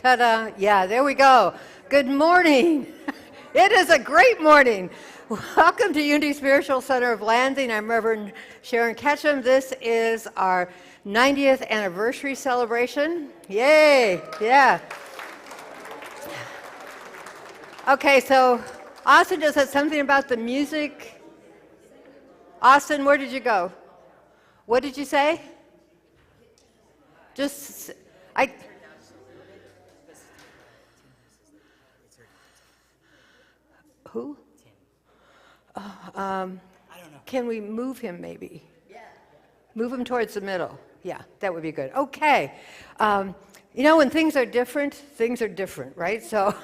Ta-da. Yeah, there we go. Good morning. It is a great morning. Welcome to Unity Spiritual Center of Lansing. I'm Reverend Sharon Ketchum. This is our 90th anniversary celebration. Yay. Yeah. Okay, so Austin just said something about the music. Austin, where did you go? What did you say? Who? I don't know. Can we move him maybe? Yeah. Move him towards the middle. Yeah, that would be good. Okay. You know, when things are different, right? So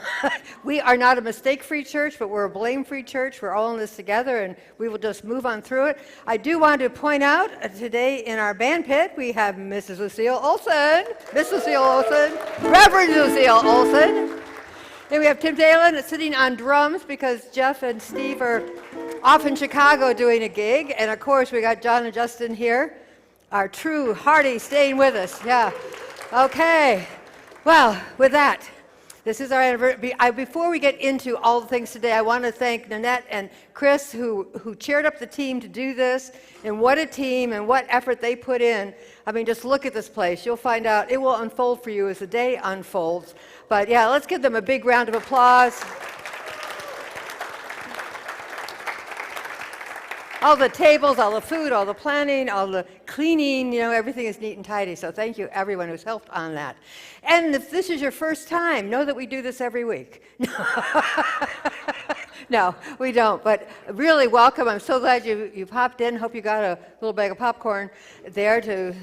we are not a mistake-free church, but we're a blame-free church. We're all in this together, and we will just move on through it. I do want to point out today in our band pit, we have Mrs. Lucille Olson, Miss Lucille Olson, Reverend Lucille Olson. Then we have Tim Dalen sitting on drums because Jeff and Steve are off in Chicago doing a gig. And of course, we got John and Justin here, our true Hardy staying with us. Yeah. Okay. Well, with that, this is our anniversary. Before we get into all the things today, I want to thank Nanette and Chris who cheered up the team to do this. And what a team and what effort they put in. I mean, just look at this place. You'll find out it will unfold for you as the day unfolds. But yeah, let's give them a big round of applause. All the tables, all the food, all the planning, all the cleaning, you know, everything is neat and tidy. So thank you, everyone who's helped on that. And if this is your first time, know that we do this every week. No, we don't. But really welcome. I'm so glad you popped in. Hope you got a little bag of popcorn there to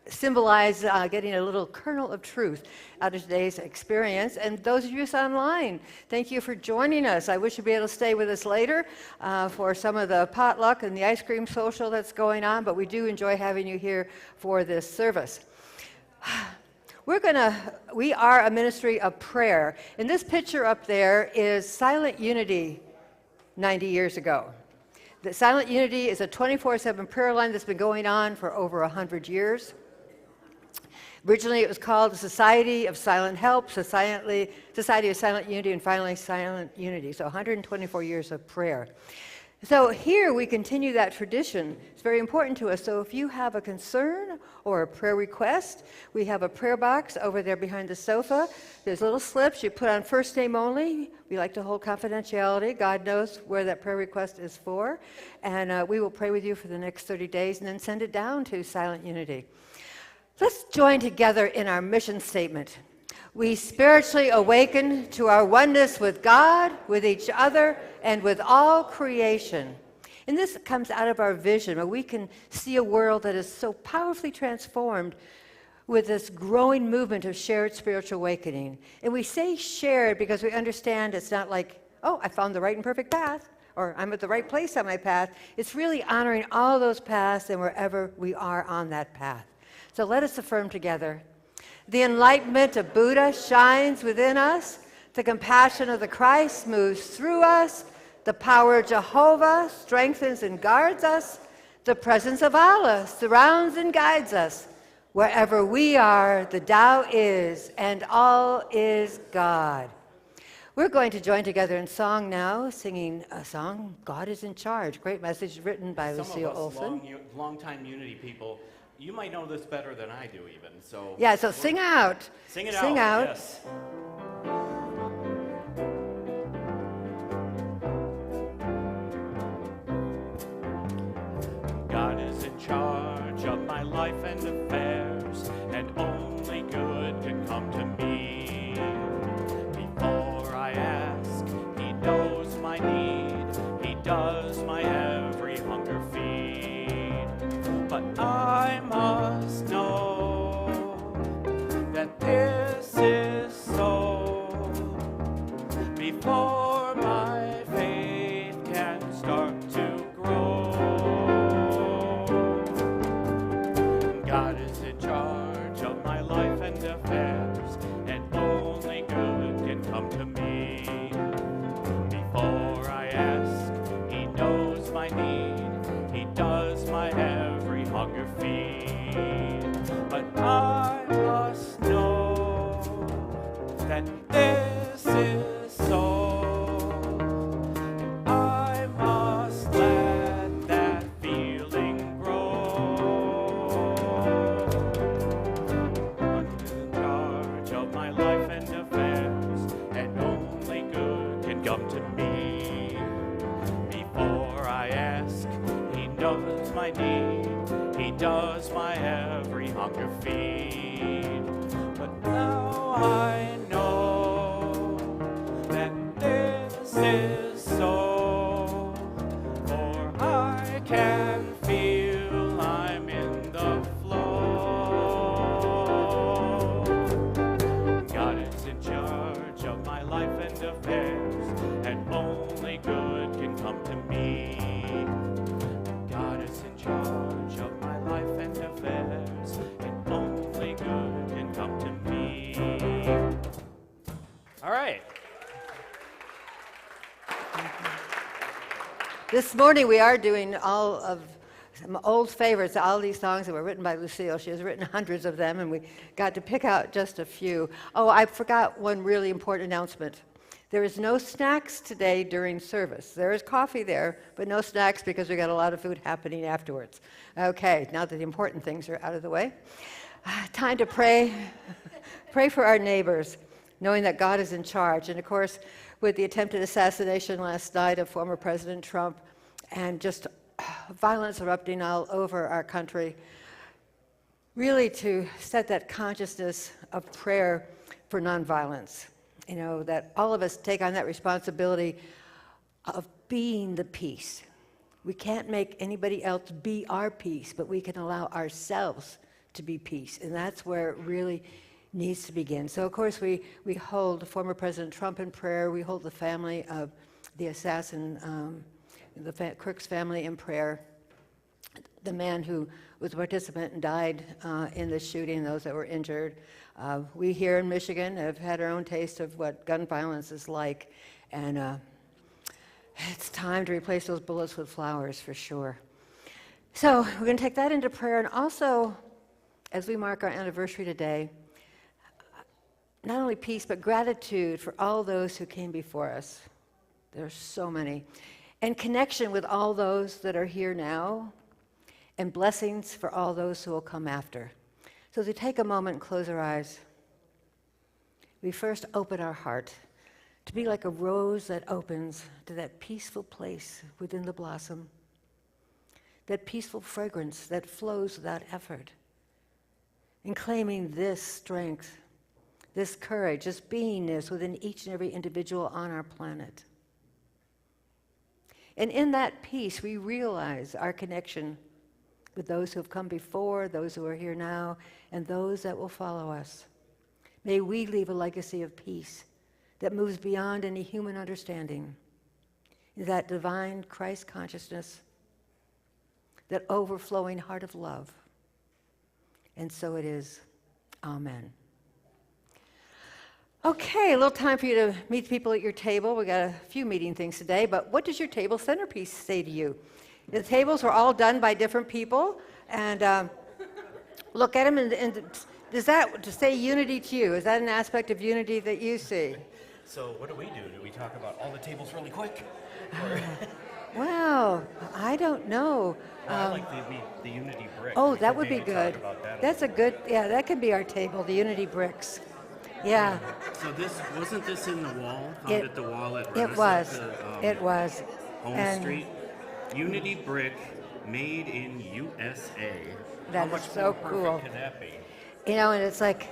symbolize getting a little kernel of truth out of today's experience. And those of you online, thank you for joining us. I wish you'd be able to stay with us later for some of the potluck and the ice cream social that's going on, but we do enjoy having you here for this service. We are a ministry of prayer. And this picture up there is Silent Unity 90 years ago. The Silent Unity is a 24/7 prayer line that's been going on for over 100 years. Originally, it was called the Society of Silent Help, Society of Silent Unity, and finally Silent Unity. So 124 years of prayer. So here we continue that tradition. It's very important to us. So if you have a concern or a prayer request, we have a prayer box over there behind the sofa. There's little slips you put on first name only. We like to hold confidentiality. God knows where that prayer request is for. And we will pray with you for the next 30 days and then send it down to Silent Unity. Let's join together in our mission statement. We spiritually awaken to our oneness with God, with each other, and with all creation. And this comes out of our vision, where we can see a world that is so powerfully transformed with this growing movement of shared spiritual awakening. And we say shared because we understand it's not like, oh, I found the right and perfect path, or I'm at the right place on my path. It's really honoring all those paths and wherever we are on that path. So let us affirm together. The enlightenment of Buddha shines within us. The compassion of the Christ moves through us. The power of Jehovah strengthens and guards us. The presence of Allah surrounds and guides us. Wherever we are, the Tao is, and all is God. We're going to join together in song now, singing a song, God is in Charge. Great message written by Lucille Olson. Long-time Unity people, you might know this better than I do even. So yeah, so sing out. Sing it sing out. Yes. God is in charge of my life and affairs, and only good can come to me. Before I ask, He knows my need. He does my every hunger feed. But I must know that this is so before my faith can start to grow. God is in charge of my life and affairs, and only good can come to me. Before I ask, He knows my need. He does my every hunger feed. But I must know that this is so. I must let that feeling grow. God is in charge of my life and affairs, and only good can come to me. Before I ask, He knows my need. He does my every hunger feed. But now I know that this is so, for I can feel I'm in the flow. God is in charge of my life and affairs, and only good can come to me. God is in charge of my life and affairs, and only good can come to me. All right. This morning we are doing all of some old favorites, all these songs that were written by Lucille. She has written hundreds of them, and we got to pick out just a few. Oh, I forgot one really important announcement. There is no snacks today during service. There is coffee there, but no snacks because we got a lot of food happening afterwards. Okay, now that the important things are out of the way, time to pray. Pray for our neighbors, knowing that God is in charge. And of course, with the attempted assassination last night of former President Trump and just violence erupting all over our country, really to set that consciousness of prayer for nonviolence. You know, that all of us take on that responsibility of being the peace. We can't make anybody else be our peace, but we can allow ourselves to be peace. And that's where it really needs to begin. So, of course, we hold former President Trump in prayer. We hold the family of the assassin, Crooks family in prayer. The man who was a participant and died in the shooting, those that were injured. We here in Michigan have had our own taste of what gun violence is like, and it's time to replace those bullets with flowers for sure. So we're going to take that into prayer, and also as we mark our anniversary today, not only peace, but gratitude for all those who came before us. There are so many. And connection with all those that are here now, and blessings for all those who will come after. So as we take a moment and close our eyes, we first open our heart to be like a rose that opens to that peaceful place within the blossom, that peaceful fragrance that flows without effort, and claiming this strength, this courage, this beingness within each and every individual on our planet. And in that peace, we realize our connection with those who have come before, those who are here now, and those that will follow us. May we leave a legacy of peace that moves beyond any human understanding, that divine Christ consciousness, that overflowing heart of love. And so it is. Amen. Okay, a little time for you to meet the people at your table. We got a few meeting things today, but what does your table centerpiece say to you? The tables were all done by different people, and look at them, and does that to say unity to you? Is that an aspect of unity that you see? So what do? Do we talk about all the tables really quick? Well, I don't know. I like the unity brick. Oh, We that could would be maybe good. talk about that That's a little good, yeah, that could be our table, the unity bricks. Yeah, So this, wasn't this in the wall, found It- at the wall at it was. Renaissance, It was. Home And Street? Unity brick, made in USA. that How is much so more perfect cool. could that be? You know, and it's like,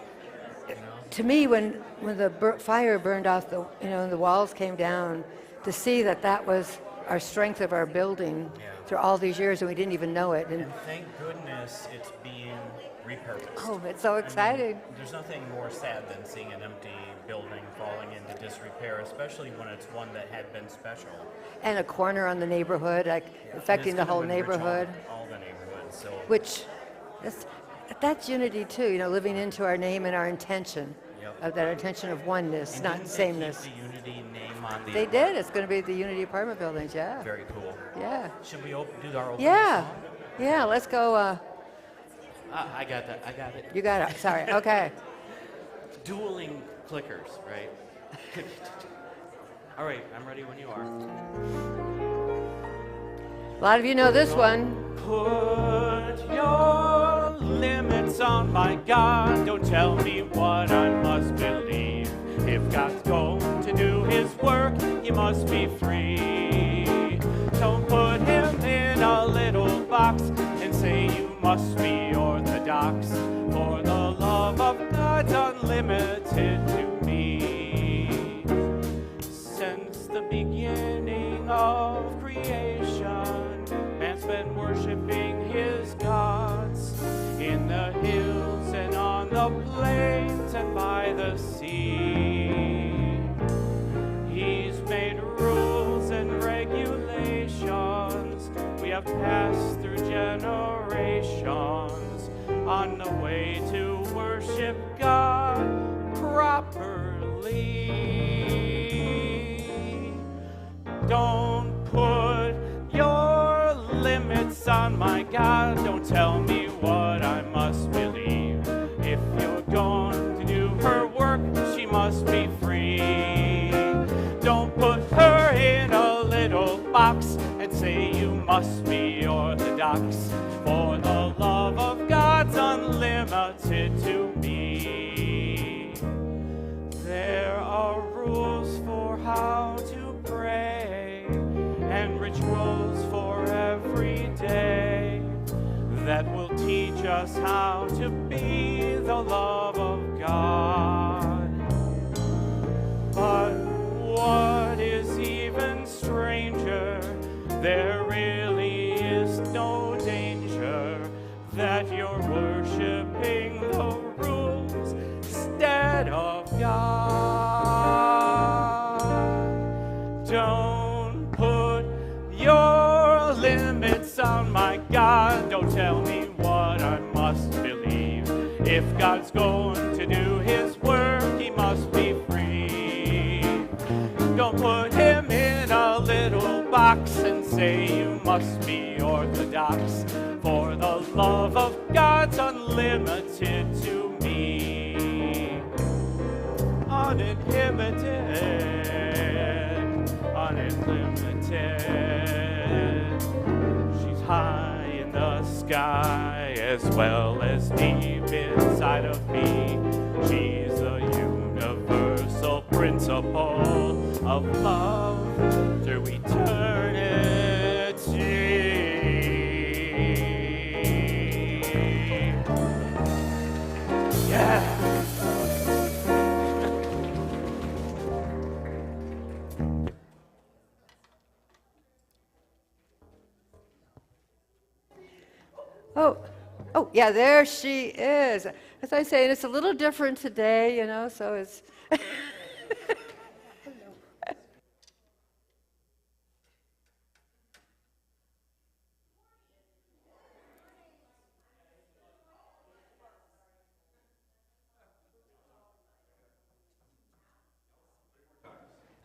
to me, when the fire burned off the, and the walls came down, to see that that was our strength of our building Yeah. through all these years, and we didn't even know it. And And thank goodness it's being repurposed. oh, it's so I mean, exciting. there's nothing more sad than seeing an empty building falling into disrepair, especially when it's one that had been special. And a corner on the neighborhood, like And affecting it's the gonna whole enrich neighborhood, all the neighborhoods. So which that's unity too. Living into our name and our intention, Yep. of that intention of oneness, and not didn't they sameness. keep the Unity name on the. They did. It's going to be the Unity apartment buildings. Yeah. Very cool. Yeah. Should we do our opening Yeah. song? Yeah. Let's go. I got that. I got it. You got it. Sorry. Okay. Dueling clickers, right? All right, I'm ready when you are. A lot of you know this one. Put your limits on my God. Don't tell me what I must believe. If God's going to do his work, he must be free. Don't put him in a little box and say you must be orthodox. For the love of God's unlimited to me. Since the beginning of creation, man's been worshiping his gods in the hills and on the plains and by the sea. He's made rules and regulations we have passed through generations on the way to worship God properly. Don't put your limits on my God. Don't tell me what I must believe. If you're going to do her work, she must be free. Don't put her in a little box and say you must be orthodox. For the love of God's unlimited to me. There are rules for how to pray and rituals for every day that will teach us how to be the love of God. But what is even stranger, there really is no danger that you're worshiping the rules instead of God. Don't put your limits on my God. Don't tell me what I must believe. If God's going to do his work, he must be free. Don't put him in a little box and say you must be orthodox. For the love of God God's unlimited to me. Uninhibited, unlimited. She's high in the sky as well as deep inside of me. She's a universal principle of love through eternity. Yeah. Oh, yeah, there she is. As I say, it's a little different today, so it's.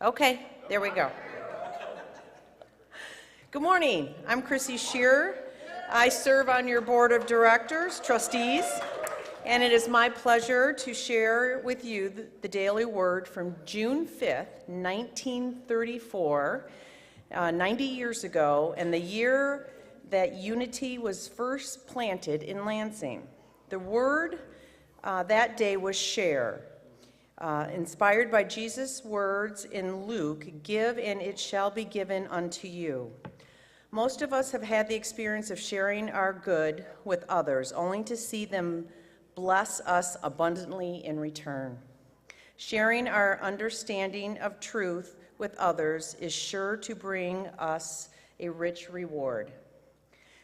Okay, there we go. Good morning. I'm Chrissy Shearer. I serve on your board of directors, trustees, and it is my pleasure to share with you the daily word from June 5th, 1934, 90 years ago, and the year that unity was first planted in Lansing. The word that day was share. Inspired by Jesus' words in Luke, "Give and it shall be given unto you." Most of us have had the experience of sharing our good with others, only to see them bless us abundantly in return. Sharing our understanding of truth with others is sure to bring us a rich reward.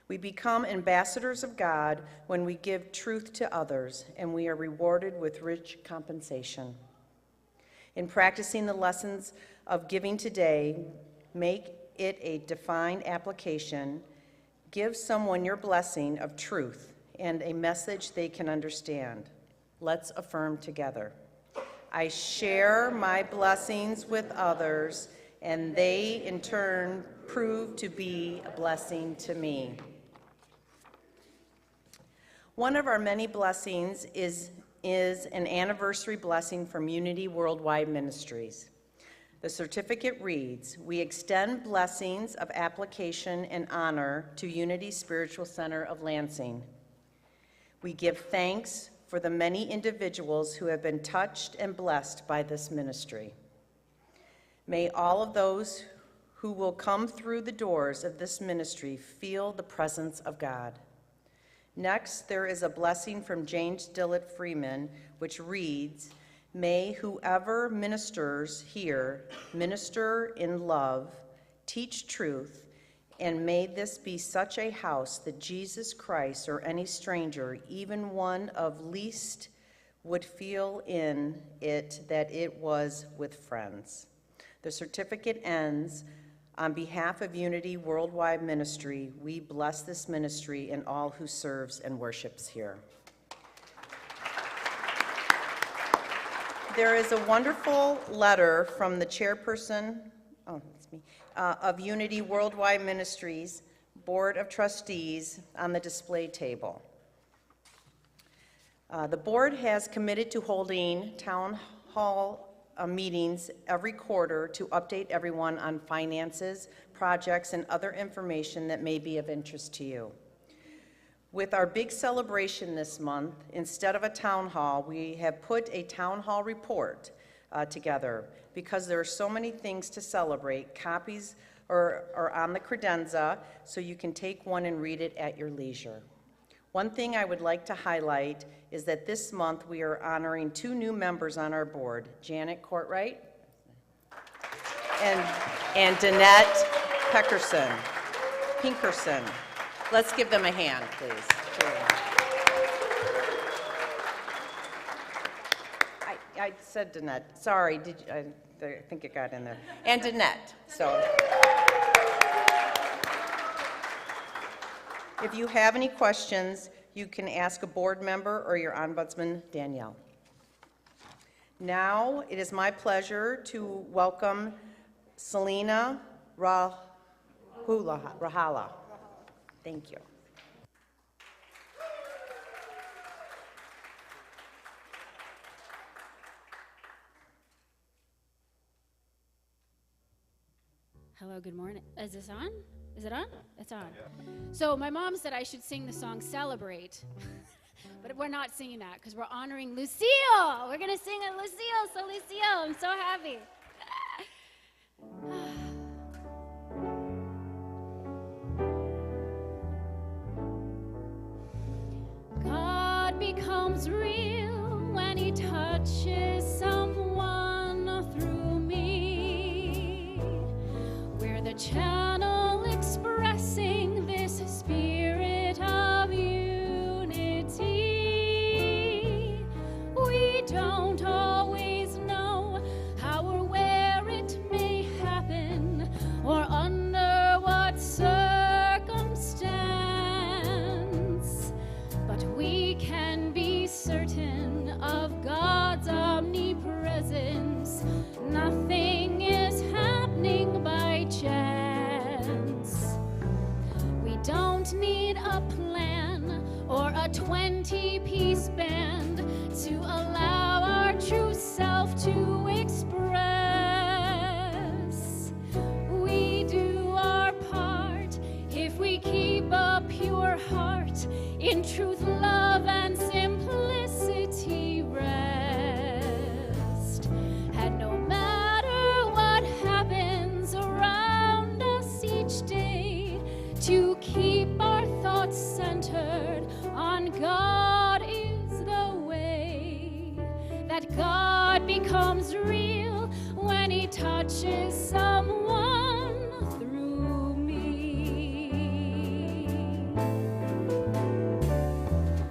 We become ambassadors of God when we give truth to others, and we are rewarded with rich compensation. In practicing the lessons of giving today, make it a defined application. Give someone your blessing of truth and a message they can understand. Let's affirm together. I share my blessings with others, and they in turn prove to be a blessing to me. One of our many blessings is an anniversary blessing from Unity Worldwide Ministries. The certificate reads, "We extend blessings of application and honor to Unity Spiritual Center of Lansing. We give thanks for the many individuals who have been touched and blessed by this ministry. May all of those who will come through the doors of this ministry feel the presence of God." Next, there is a blessing from James Dillett Freeman, which reads, "May whoever ministers here minister in love, teach truth, and may this be such a house that Jesus Christ or any stranger, even one of least, would feel in it that it was with friends." The certificate ends, "On behalf of Unity Worldwide Ministry, we bless this ministry and all who serves and worships here." There is a wonderful letter from the chairperson, of Unity Worldwide Ministries Board of Trustees on the display table. The board has committed to holding town hall meetings every quarter to update everyone on finances, projects, and other information that may be of interest to you. With our big celebration this month, instead of a town hall, we have put a town hall report together. Because there are so many things to celebrate, copies are on the credenza, so you can take one and read it at your leisure. One thing I would like to highlight is that this month we are honoring 2 new members on our board, Janet Courtwright and Danette Pinkerson. Let's give them a hand, please. I said Danette. Sorry, I think it got in there. And Danette. So, if you have any questions, you can ask a board member or your ombudsman, Danielle. Now, it is my pleasure to welcome Selena Rahala. Thank you. Hello, good morning. Is this on? Is it on? It's on. So my mom said I should sing the song Celebrate. But we're not singing that because we're honoring Lucille. We're going to sing a Lucille. So Lucille, I'm so happy. God becomes real when he touches someone through me. We're the channel expressing this spirit of unity. We don't always know how or where it may happen or under what circumstance, but we can be certain of God's omnipresence. Nothing is happening by chance. We don't need a plan or a 20-piece band to allow our true self to express. We do our part if we keep a pure heart in truth, love, and simplicity rest. And no matter what happens around us each day, to keep our thoughts centered on God is the way that God becomes real when he touches someone through me.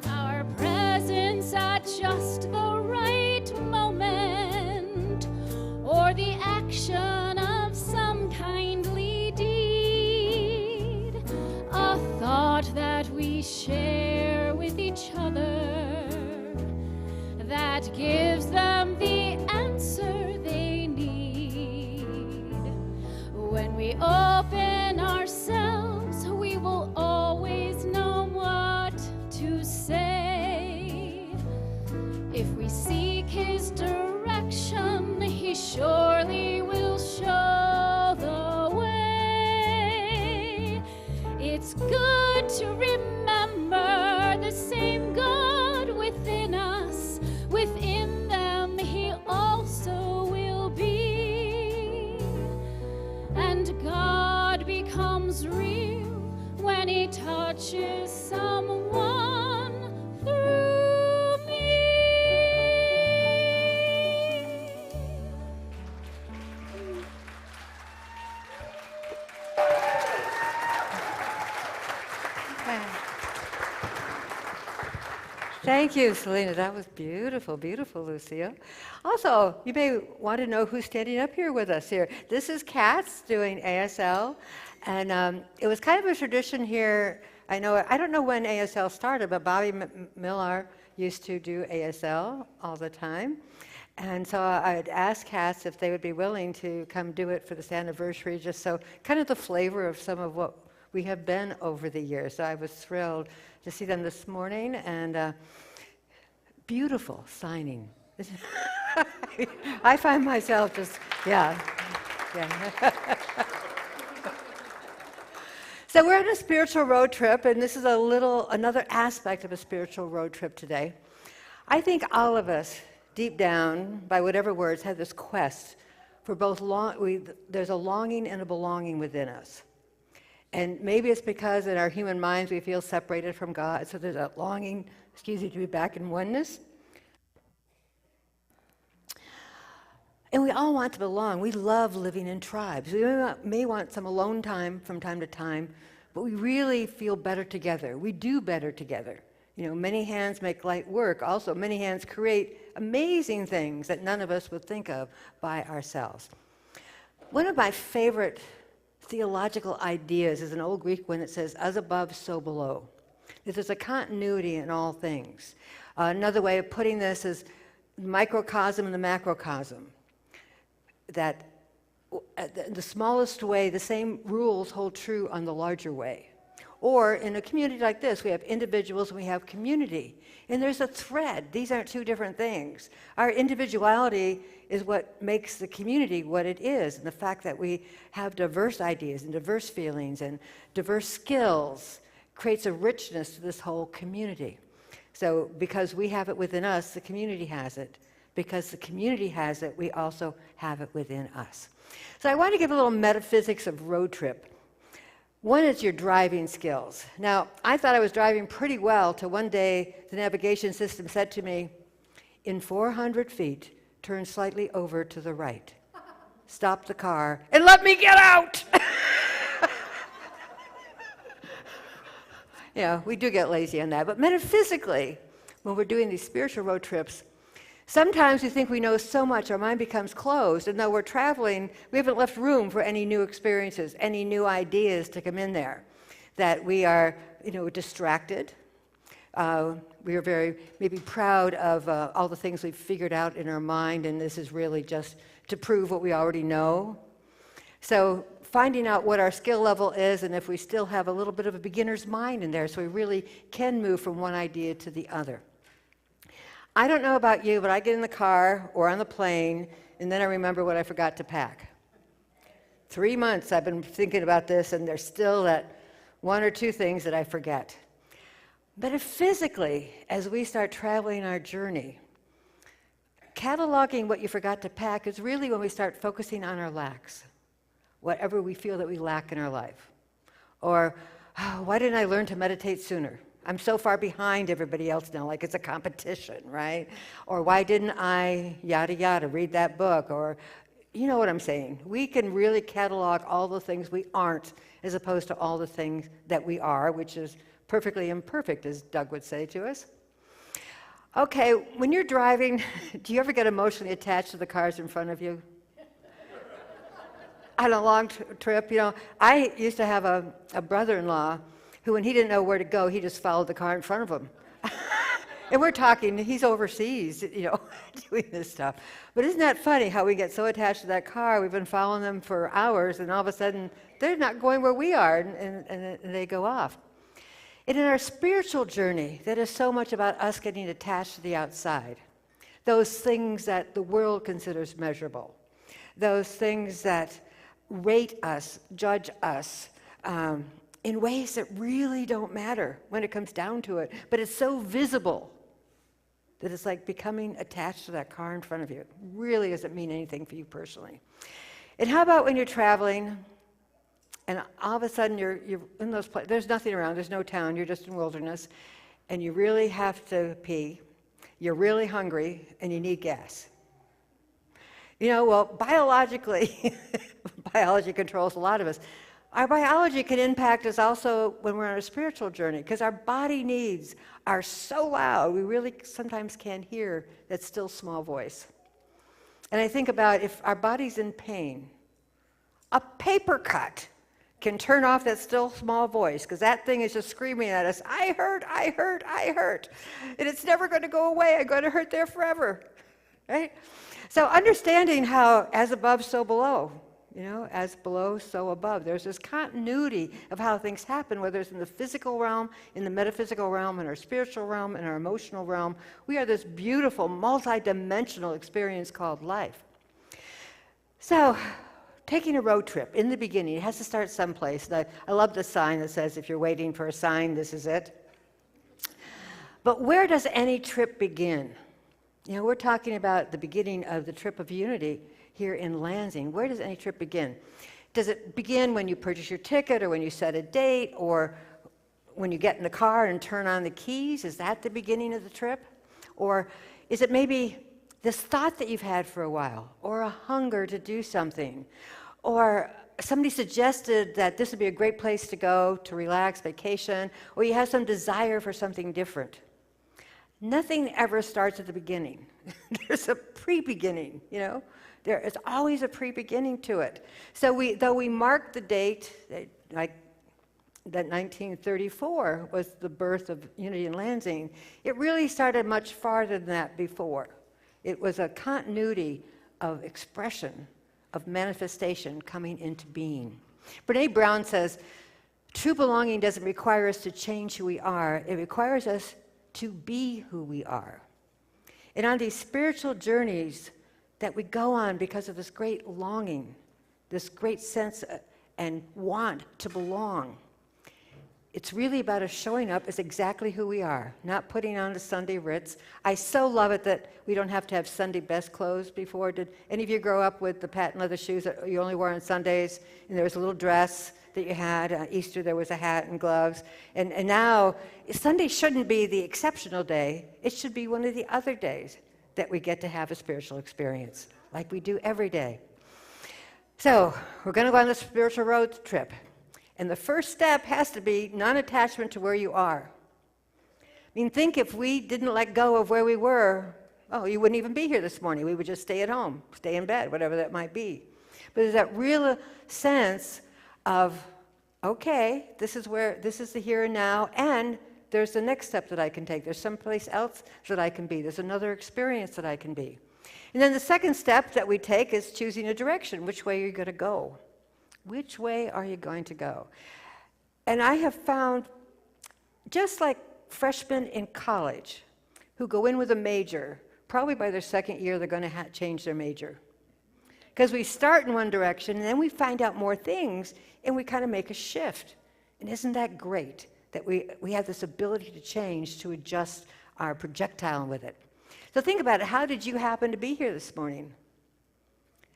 Our presence at just the right moment, or the action of some kindly deed, a thought that we share with each other, that gives them the answer they need. When we open ourselves, we will always know what to say. If we seek his direction, he surely will show the way. It's good to remember the same God within us, within them he also will be. And God becomes real when he touches someone through me. Thank you, Selena. That was beautiful, beautiful, Lucille. Also, you may want to know who's standing up here with us here. This is Katz doing ASL, and it was kind of a tradition here. I don't know when ASL started, but Bobby Millar used to do ASL all the time. And so I'd ask Katz if they would be willing to come do it for this anniversary, just so kind of the flavor of some of what we have been over the years. So I was thrilled to see them this morning, and beautiful signing. I find myself just, yeah. So we're on a spiritual road trip, and this is another aspect of a spiritual road trip today. I think all of us, deep down, by whatever words, have this quest for both there's a longing and a belonging within us. And maybe it's because in our human minds we feel separated from God, so there's a longing, to be back in oneness. And we all want to belong. We love living in tribes. We may want some alone time from time to time, but we really feel better together. We do better together. Many hands make light work. Also, many hands create amazing things that none of us would think of by ourselves. One of my favorite theological ideas is an old Greek one that says, as above, so below. That there's a continuity in all things. Another way of putting this is microcosm and the macrocosm. That the smallest way, the same rules hold true on the larger way. Or in a community like this, we have individuals and we have community. And there's a thread. These aren't two different things. Our individuality is what makes the community what it is. And the fact that we have diverse ideas and diverse feelings and diverse skills creates a richness to this whole community. So because we have it within us, the community has it. Because the community has it, we also have it within us. So I want to give a little metaphysics of road trip. One is your driving skills. Now, I thought I was driving pretty well till one day the navigation system said to me, in 400 feet, turn slightly over to the right. Stop the car and let me get out! Yeah, we do get lazy on that. But metaphysically, when we're doing these spiritual road trips, sometimes we think we know so much, our mind becomes closed, and though we're traveling, we haven't left room for any new experiences, any new ideas to come in there, that we are, distracted. We are very maybe proud of all the things we've figured out in our mind, and this is really just to prove what we already know. So finding out what our skill level is, and if we still have a little bit of a beginner's mind in there, so we really can move from one idea to the other. I don't know about you, but I get in the car or on the plane, and then I remember what I forgot to pack. 3 months I've been thinking about this, and there's still that one or two things that I forget. Metaphysically, as we start traveling our journey, cataloging what you forgot to pack is really when we start focusing on our lacks, whatever we feel that we lack in our life. Or, why didn't I learn to meditate sooner? I'm so far behind everybody else now, like it's a competition, right? Or why didn't I, yada, yada, read that book? Or, you know what I'm saying. We can really catalog all the things we aren't as opposed to all the things that we are, which is perfectly imperfect, as Doug would say to us. Okay, when you're driving, do you ever get emotionally attached to the cars in front of you? On a long trip, I used to have a brother-in-law who, when he didn't know where to go, he just followed the car in front of him. And we're talking, he's overseas, doing this stuff. But isn't that funny how we get so attached to that car, we've been following them for hours, and all of a sudden, they're not going where we are, and they go off. And in our spiritual journey, that is so much about us getting attached to the outside. Those things that the world considers measurable. Those things that rate us, judge us, in ways that really don't matter when it comes down to it. But it's so visible that it's like becoming attached to that car in front of you. It really doesn't mean anything for you personally. And how about when you're traveling, and all of a sudden you're in those places, there's nothing around, there's no town, you're just in wilderness, and you really have to pee, you're really hungry, and you need gas. Biologically, biology controls a lot of us. Our biology can impact us also when we're on a spiritual journey, because our body needs are so loud, we really sometimes can't hear that still small voice. And I think about if our body's in pain, a paper cut can turn off that still small voice, because that thing is just screaming at us, I hurt, I hurt, I hurt. And it's never going to go away. I'm going to hurt there forever. Right? So understanding how as above, so below, as below, so above. There's this continuity of how things happen, whether it's in the physical realm, in the metaphysical realm, in our spiritual realm, in our emotional realm. We are this beautiful, multi-dimensional experience called life. So, taking a road trip, in the beginning, it has to start someplace. I love the sign that says, if you're waiting for a sign, this is it. But where does any trip begin? We're talking about the beginning of the trip of unity here in Lansing. Where does any trip begin? Does it begin when you purchase your ticket, or when you set a date, or when you get in the car and turn on the keys? Is that the beginning of the trip? Or is it maybe this thought that you've had for a while, or a hunger to do something, or somebody suggested that this would be a great place to go to relax, vacation, or you have some desire for something different? Nothing ever starts at the beginning. There's a pre-beginning, There is always a pre-beginning to it. So though we mark the date, like that 1934 was the birth of Unity in Lansing, it really started much farther than that before. It was a continuity of expression, of manifestation coming into being. Brene Brown says, True belonging doesn't require us to change who we are. It requires us to be who we are. And on these spiritual journeys that we go on because of this great longing, this great sense and want to belong, it's really about us showing up as exactly who we are, not putting on the Sunday ritz. I so love it that we don't have to have Sunday best clothes before. Did any of you grow up with the patent leather shoes that you only wore on Sundays, and there was a little dress that you had? Easter there was a hat and gloves. And now, Sunday shouldn't be the exceptional day. It should be one of the other days that we get to have a spiritual experience, like we do every day. So, we're going to go on this spiritual road trip. And the first step has to be non-attachment to where you are. I mean, think if we didn't let go of where we were, oh, you wouldn't even be here this morning. We would just stay at home, stay in bed, whatever that might be. But there's that real sense of, okay, this is the here and now, and there's the next step that I can take. There's someplace else that I can be. There's another experience that I can be. And then the second step that we take is choosing a direction. Which way are you going to go? Which way are you going to go? And I have found, just like freshmen in college who go in with a major, probably by their second year they're going to change their major. Because we start in one direction and then we find out more things and we kind of make a shift. And isn't that great that we have this ability to change, to adjust our projectile with it? So think about it. How did you happen to be here this morning?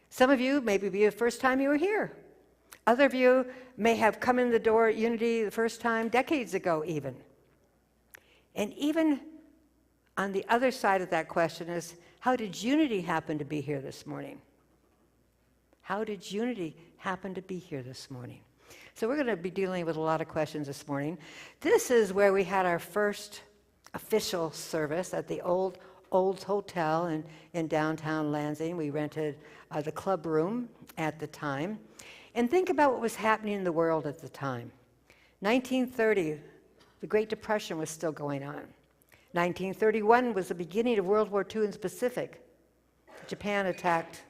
Some of you maybe be the first time you were here. Other of you may have come in the door at Unity the first time decades ago even. And even on the other side of that question is, how did Unity happen to be here this morning? How did Unity happen to be here this morning? So we're going to be dealing with a lot of questions this morning. This is where we had our first official service at the old hotel in downtown Lansing. We rented the club room at the time. And think about what was happening in the world at the time. 1930, the Great Depression was still going on. 1931 was the beginning of World War II in the Pacific. Japan attacked,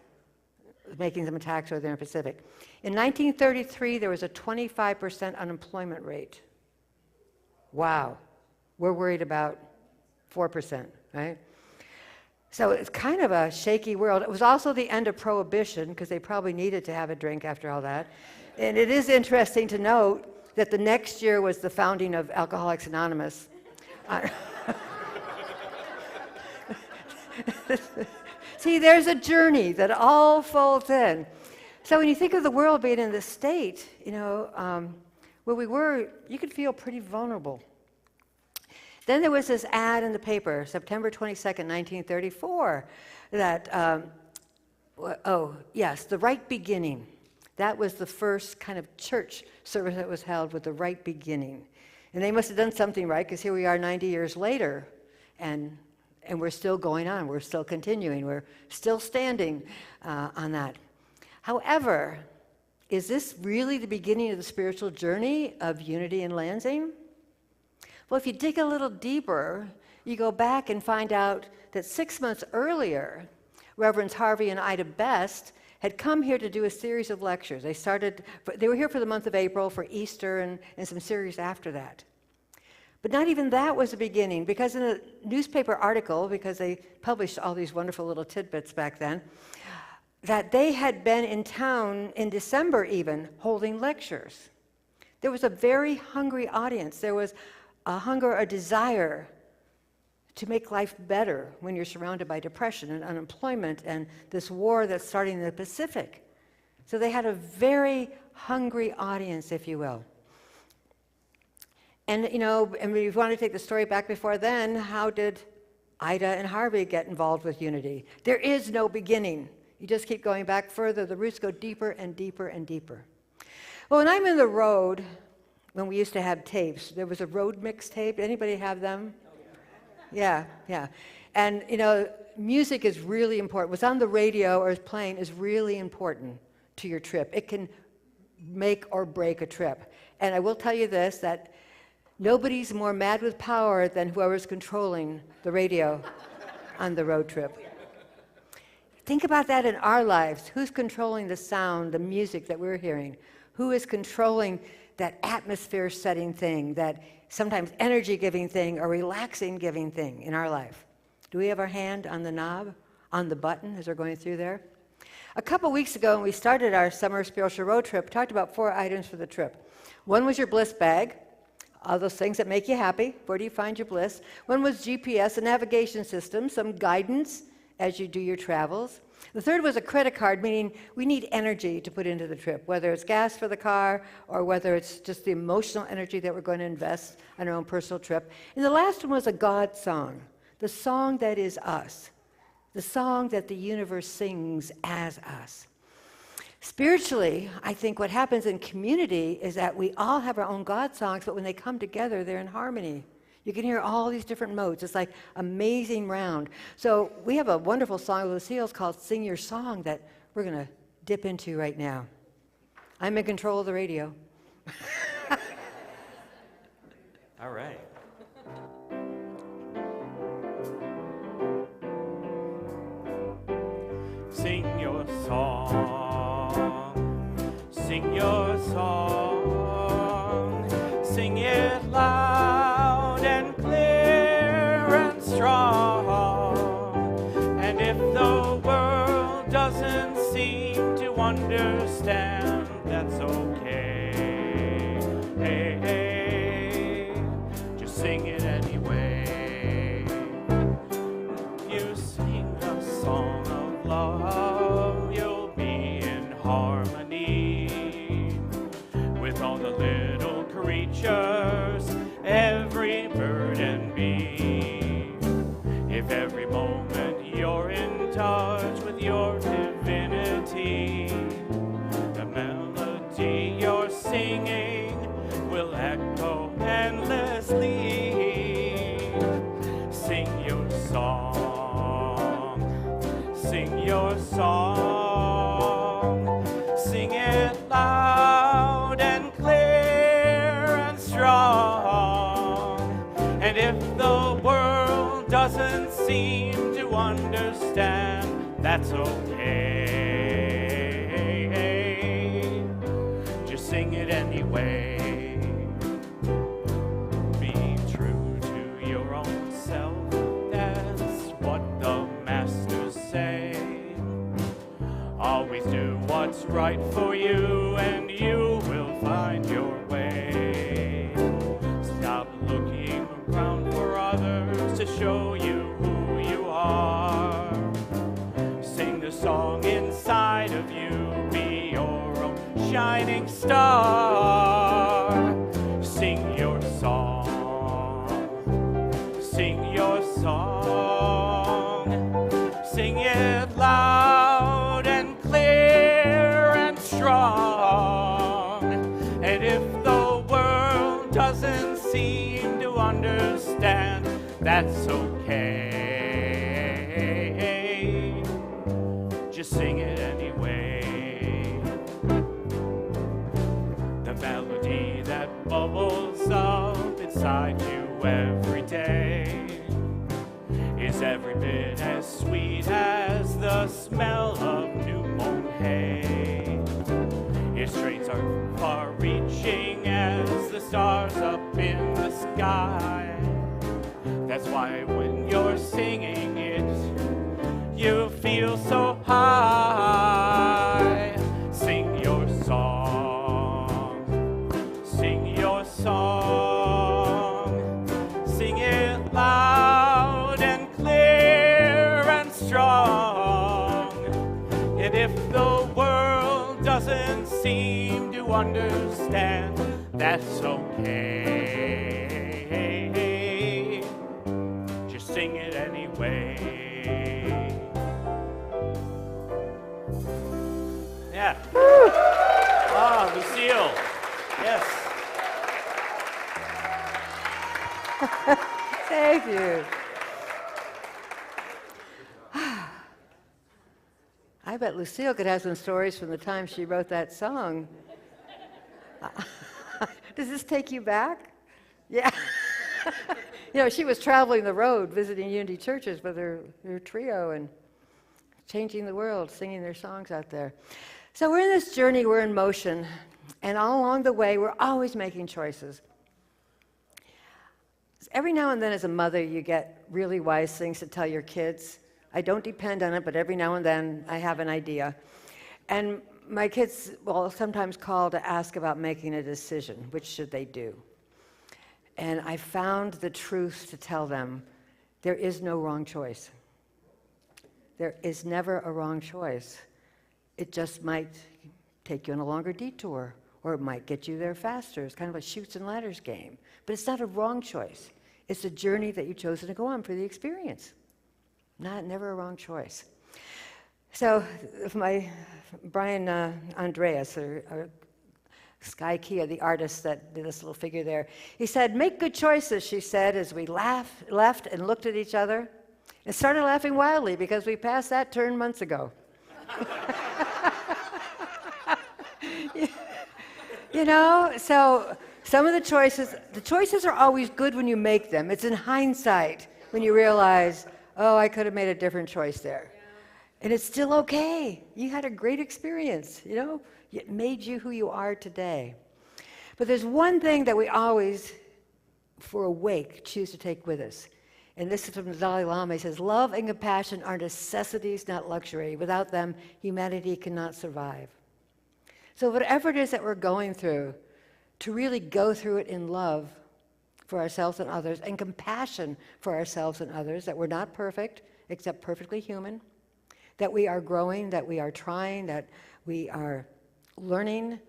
making some attacks over there in the Pacific. In 1933, there was a 25% unemployment rate. Wow. We're worried about 4%, right? So it's kind of a shaky world. It was also the end of Prohibition, because they probably needed to have a drink after all that. And it is interesting to note that the next year was the founding of Alcoholics Anonymous. See, there's a journey that all folds in. So when you think of the world being in this state, where we were, you could feel pretty vulnerable. Then there was this ad in the paper, September 22nd, 1934, that, The Right Beginning. That was the first kind of church service that was held with the right beginning. And they must have done something right, because here we are 90 years later, and we're still going on. We're still continuing. We're still standing on that. However, is this really the beginning of the spiritual journey of Unity in Lansing? Well, if you dig a little deeper, you go back and find out that 6 months earlier, Reverends Harvey and Ida Best had come here to do a series of lectures. They were here for the month of April, for Easter, and some series after that. But not even that was the beginning, because in a newspaper article, because they published all these wonderful little tidbits back then, that they had been in town in December even, holding lectures. There was a very hungry audience. There was a hunger, a desire to make life better when you're surrounded by depression and unemployment and this war that's starting in the Pacific. So they had a very hungry audience, if you will. And, and if you want to take the story back before then, how did Ida and Harvey get involved with Unity? There is no beginning. You just keep going back further. The roots go deeper and deeper and deeper. Well, when I'm in the road, when we used to have tapes, there was a road mix tape. Anybody have them? Yeah. And, music is really important. What's on the radio or is playing is really important to your trip. It can make or break a trip. And I will tell you this, that nobody's more mad with power than whoever's controlling the radio on the road trip. Think about that in our lives. Who's controlling the sound, the music that we're hearing? Who is controlling that atmosphere-setting thing, that sometimes energy-giving thing or relaxing-giving thing in our life? Do we have our hand on the knob, on the button as we're going through there? A couple weeks ago, when we started our summer spiritual road trip, talked about 4 items for the trip. One was your bliss bag, all those things that make you happy. Where do you find your bliss? One was GPS, a navigation system, some guidance as you do your travels. The third was a credit card, meaning we need energy to put into the trip, whether it's gas for the car or whether it's just the emotional energy that we're going to invest on our own personal trip. And the last one was a God song, the song that is us, the song that the universe sings as us. Spiritually, I think what happens in community is that we all have our own God songs, but when they come together, they're in harmony. You can hear all these different modes. It's like amazing round. So we have a wonderful song with Lucille called Sing Your Song that we're going to dip into right now. I'm in control of the radio. All right. Sing your song. Sing your song. Sing it loud and clear and strong. And if the world doesn't seem to understand, that's okay. Hey, hey, just sing it anyway. You sing a song of love, you'll be in harmony with all the little creatures, every bird and bee. If every moment you're in touch with your divinity, the melody you're singing will echo endlessly. Sing your song, sing your song, sing it loud and clear and strong. And if the world doesn't seem to understand, that's okay. Just sing it anyway. Be true to your own self, that's what the masters say. Always do what's right for you and you will find your way. Stop looking around for others to show you who you are. Sing the song inside of you, be your own shining star. Sing your song, sing your song, sing it loud and clear and strong. And if the world doesn't seem to understand, that's okay. Just sing it anyway. The melody that bubbles up inside you every day is every bit as sweet as the smell of new mown hay. Its strains are far-reaching as the stars up in the sky. That's why when you're singing it, you feel so high. Sing your song, sing your song, sing it loud and clear and strong. And if the world doesn't seem to understand, that's okay. Just sing it anyway. Yeah. Ah, Lucille. Yes. Thank you. I bet Lucille could have some stories from the time she wrote that song. Does this take you back? Yeah. You know, she was traveling the road, visiting Unity churches with her trio and changing the world, singing their songs out there. So we're in this journey, we're in motion. And all along the way, we're always making choices. Every now and then as a mother, you get really wise things to tell your kids. I don't depend on it, but every now and then I have an idea. And my kids will sometimes call to ask about making a decision. Which should they do? And I found the truth to tell them, there is no wrong choice. There is never a wrong choice. It just might take you on a longer detour, or it might get you there faster. It's kind of a chutes and ladders game. But it's not a wrong choice. It's a journey that you've chosen to go on for the experience. Never a wrong choice. So Brian Andreas, or Sky Kia, the artist that did this little figure there, he said, make good choices, she said, as we left and looked at each other and started laughing wildly because we passed that turn months ago. You know, so some of the choices are always good when you make them. It's in hindsight when you realize, oh, I could have made a different choice there. And it's still okay. You had a great experience, you know. It made you who you are today. But there's one thing that we always, for a wake, choose to take with us. And this is from the Dalai Lama. He says, love and compassion are necessities, not luxury. Without them, humanity cannot survive. So whatever it is that we're going through, to really go through it in love for ourselves and others, and compassion for ourselves and others, that we're not perfect, except perfectly human, that we are growing, that we are trying, that we are learning.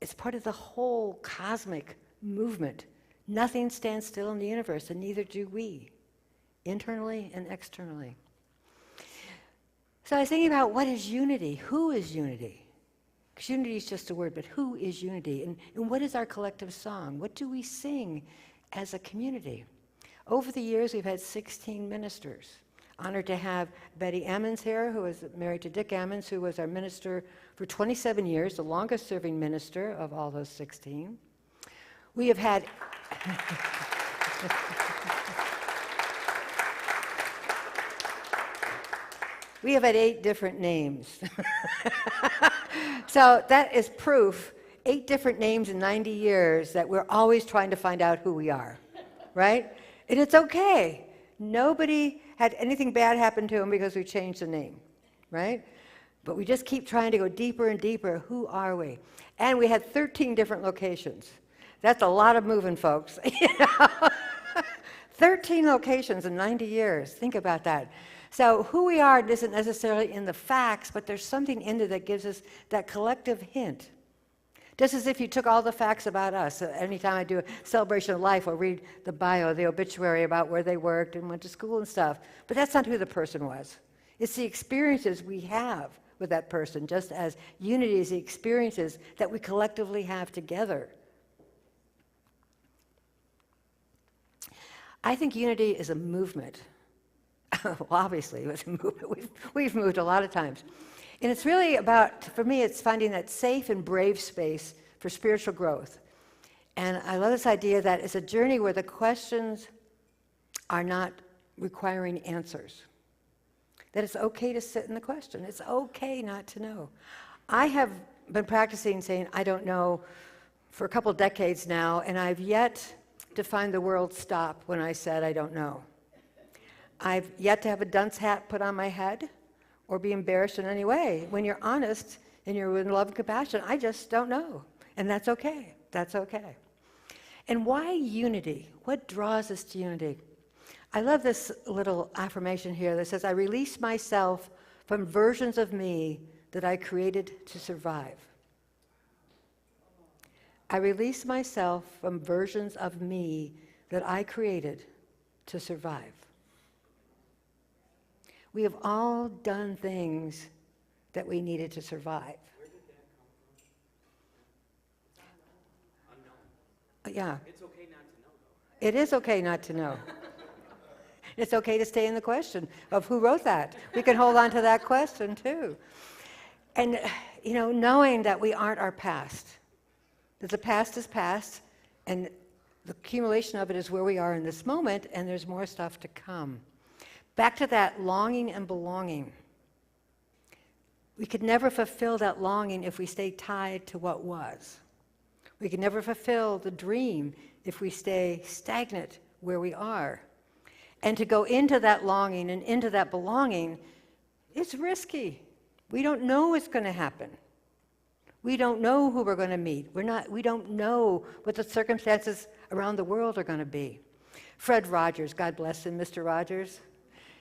It's part of the whole cosmic movement. Nothing stands still in the universe, and neither do we, internally and externally. So I was thinking about, what is unity? Who is unity? Because unity is just a word, but who is unity? And what is our collective song? What do we sing as a community? Over the years, we've had 16 ministers. Honored to have Betty Ames here, who is married to Dick Ames, who was our minister for 27 years, the longest serving minister of all those 16. We have had we have had 8 different names. So that is proof, 8 different names in 90 years, that we're always trying to find out who we are, right? And it's okay. Nobody had anything bad happen to them because we changed the name, right? But we just keep trying to go deeper and deeper. Who are we? And we had 13 different locations. That's a lot of moving, folks. 13 locations in 90 years. Think about that. So who we are isn't necessarily in the facts, but there's something in it that gives us that collective hint. Just as if you took all the facts about us. Anytime I do a celebration of life, I'll read the bio, the obituary about where they worked and went to school and stuff. But that's not who the person was. It's the experiences we have with that person, just as unity is the experiences that we collectively have together. I think unity is a movement. Well, obviously, it's a movement. We've moved a lot of times. And it's really about, for me, it's finding that safe and brave space for spiritual growth. And I love this idea that it's a journey where the questions are not requiring answers. That it's okay to sit in the question. It's okay not to know. I have been practicing saying, I don't know, for a couple decades now, and I've yet to find the world stop when I said I don't know. I've yet to have a dunce hat put on my head or be embarrassed in any way. When you're honest and you're in love and compassion, I just don't know. And that's okay. That's okay. And why unity? What draws us to unity? I love this little affirmation here that says, I release myself from versions of me that I created to survive. I release myself from versions of me that I created to survive. We have all done things that we needed to survive. Where did that come from? Unknown. Yeah. It's okay not to know, though. It is okay not to know. It's okay to stay in the question of who wrote that. We can hold on to that question, too. And, you know, knowing that we aren't our past, that the past is past, and the accumulation of it is where we are in this moment, and there's more stuff to come. Back to that longing and belonging. We could never fulfill that longing if we stay tied to what was. We can never fulfill the dream if we stay stagnant where we are. And to go into that longing and into that belonging, it's risky. We don't know what's going to happen. We don't know who we're going to meet. We don't know what the circumstances around the world are going to be. Fred Rogers, God bless him, Mr. Rogers,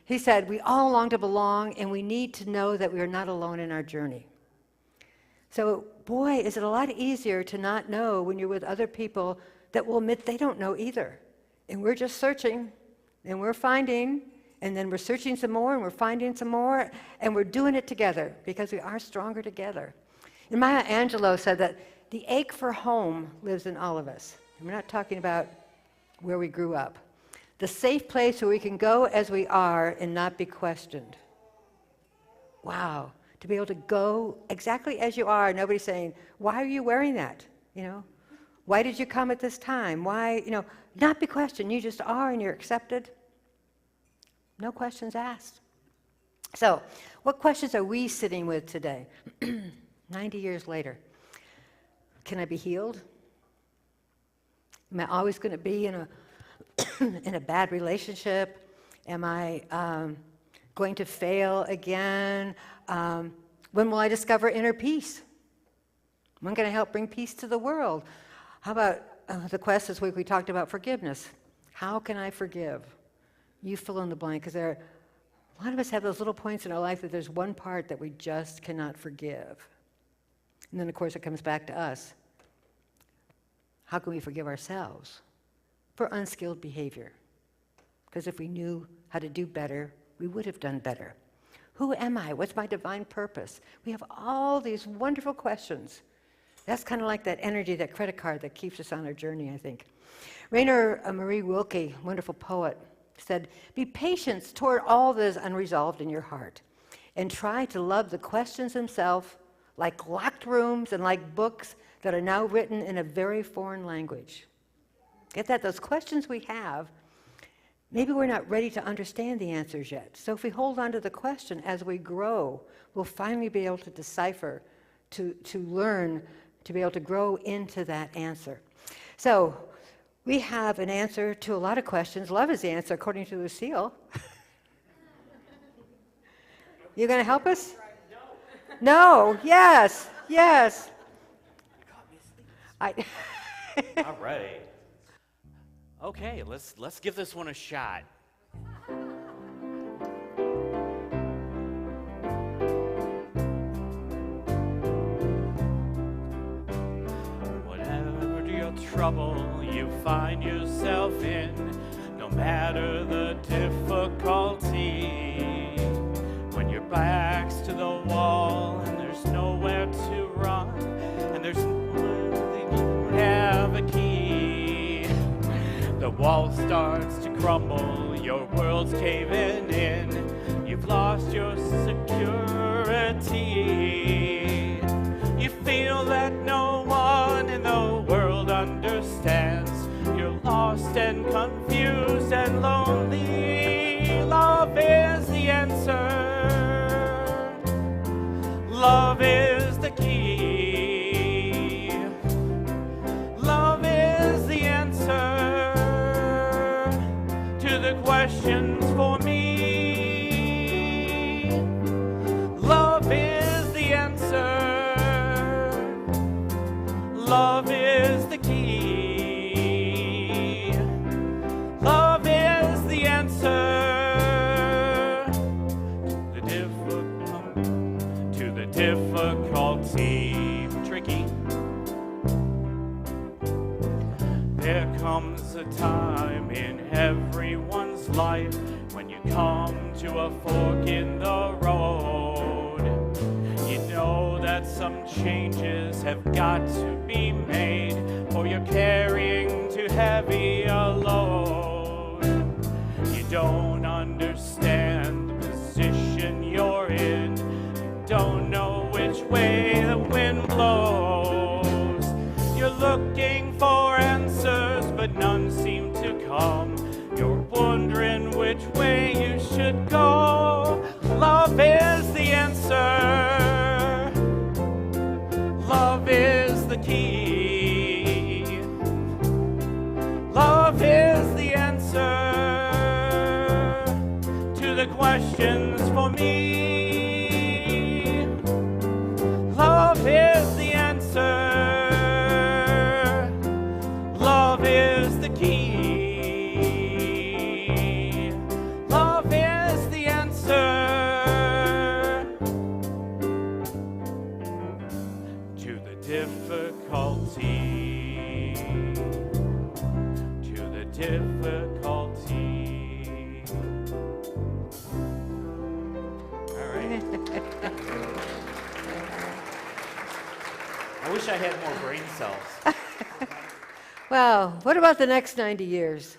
he said, we all long to belong, and we need to know that we are not alone in our journey. So, boy, is it a lot easier to not know when you're with other people that will admit they don't know either. And we're just searching, and we're finding, and then we're searching some more, and we're finding some more, and we're doing it together because we are stronger together. And Maya Angelou said that the ache for home lives in all of us. And we're not talking about where we grew up. The safe place where we can go as we are and not be questioned. Wow. To be able to go exactly as you are, nobody's saying, why are you wearing that? You know, why did you come at this time? Why, you know, not be questioned. You just are and you're accepted. No questions asked. So, what questions are we sitting with today? 90 years later. Can I be healed? Am I always going to be in a in a bad relationship? Am I going to fail again? When will I discover inner peace? When can I help bring peace to the world? How about the quest this week we talked about forgiveness. How can I forgive? You fill in the blank, because a lot of us have those little points in our life that there's one part that we just cannot forgive. And then, of course, it comes back to us. How can we forgive ourselves for unskilled behavior? Because if we knew how to do better, we would have done better. Who am I? What's my divine purpose? We have all these wonderful questions. That's kind of like that energy, that credit card that keeps us on our journey, I think. Rainer Marie Wilke, wonderful poet, said, be patient toward all that is unresolved in your heart, and try to love the questions themselves like locked rooms and like books that are now written in a very foreign language. Get that? Those questions we have, maybe we're not ready to understand the answers yet. So if we hold on to the question as we grow, we'll finally be able to decipher, to learn, to be able to grow into that answer. So we have an answer to a lot of questions. Love is the answer, according to Lucille. You going to help us? No. Yes. Yes. All right. Okay, let's give this one a shot. Whatever your trouble you find yourself in, no matter the difficulty, when your back's to the wall and there's nowhere to run, and there's nowhere that you have a key, the wall starts to crumble, your world's caving in, you've lost your security, you feel that no one in the world understands, you're lost and confused and lonely. Love is the answer, love is the key, love is the answer to the questions for me. Love is the answer, love is the key, love is the answer to the difficulty. Tricky. There comes a time in everyone's life when you come to a fork in the road. You know that some changes have got to be made, or you're carrying too heavy a load. You don't understand the position you're in, you don't know which way the wind blows. You're looking for answers, but none seem to come. You're wondering which way you should go. Love is the answer, the questions for me. Love is the answer. Love is the key. Love is the answer to the difficulty. To the difficulty. All right. I wish I had more brain cells. Well, what about the next 90 years?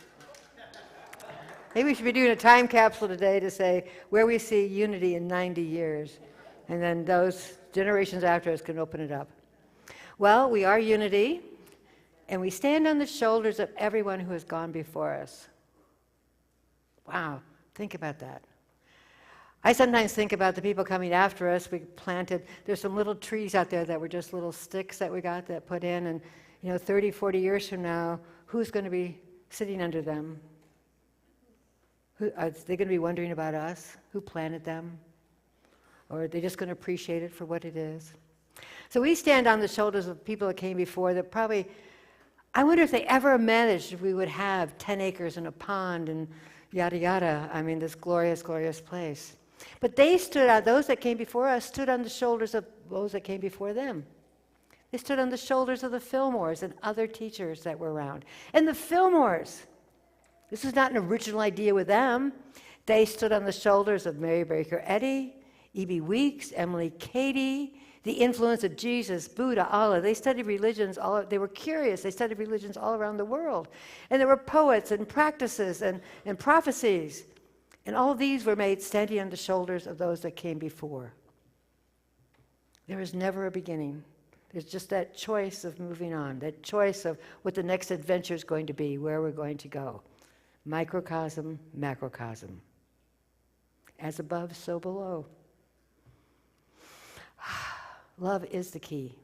Maybe we should be doing a time capsule today to say where we see unity in 90 years. And then those generations after us can open it up. Well, we are unity, and we stand on the shoulders of everyone who has gone before us. Wow, think about that. I sometimes think about the people coming after us. We planted, there's some little trees out there that were just little sticks that we got that put in, and 30, 40 years from now, who's going to be sitting under them? Are they going to be wondering about us? Who planted them? Or are they just going to appreciate it for what it is? So we stand on the shoulders of people that came before that probably, I wonder if they ever managed we would have 10 acres and a pond and yada yada. I mean, this glorious, glorious place. But they stood out, those that came before us stood on the shoulders of those that came before them. They stood on the shoulders of the Fillmores and other teachers that were around. And the Fillmores, this was not an original idea with them. They stood on the shoulders of Mary Baker Eddy, E.B. Weeks, Emily Cady, the influence of Jesus, Buddha, Allah. They studied religions, they were curious. They studied religions all around the world. And there were poets and practices and prophecies. And all these were made standing on the shoulders of those that came before. There is never a beginning. There's just that choice of moving on, that choice of what the next adventure is going to be, where we're going to go. Microcosm, macrocosm. As above, so below. Love is the key.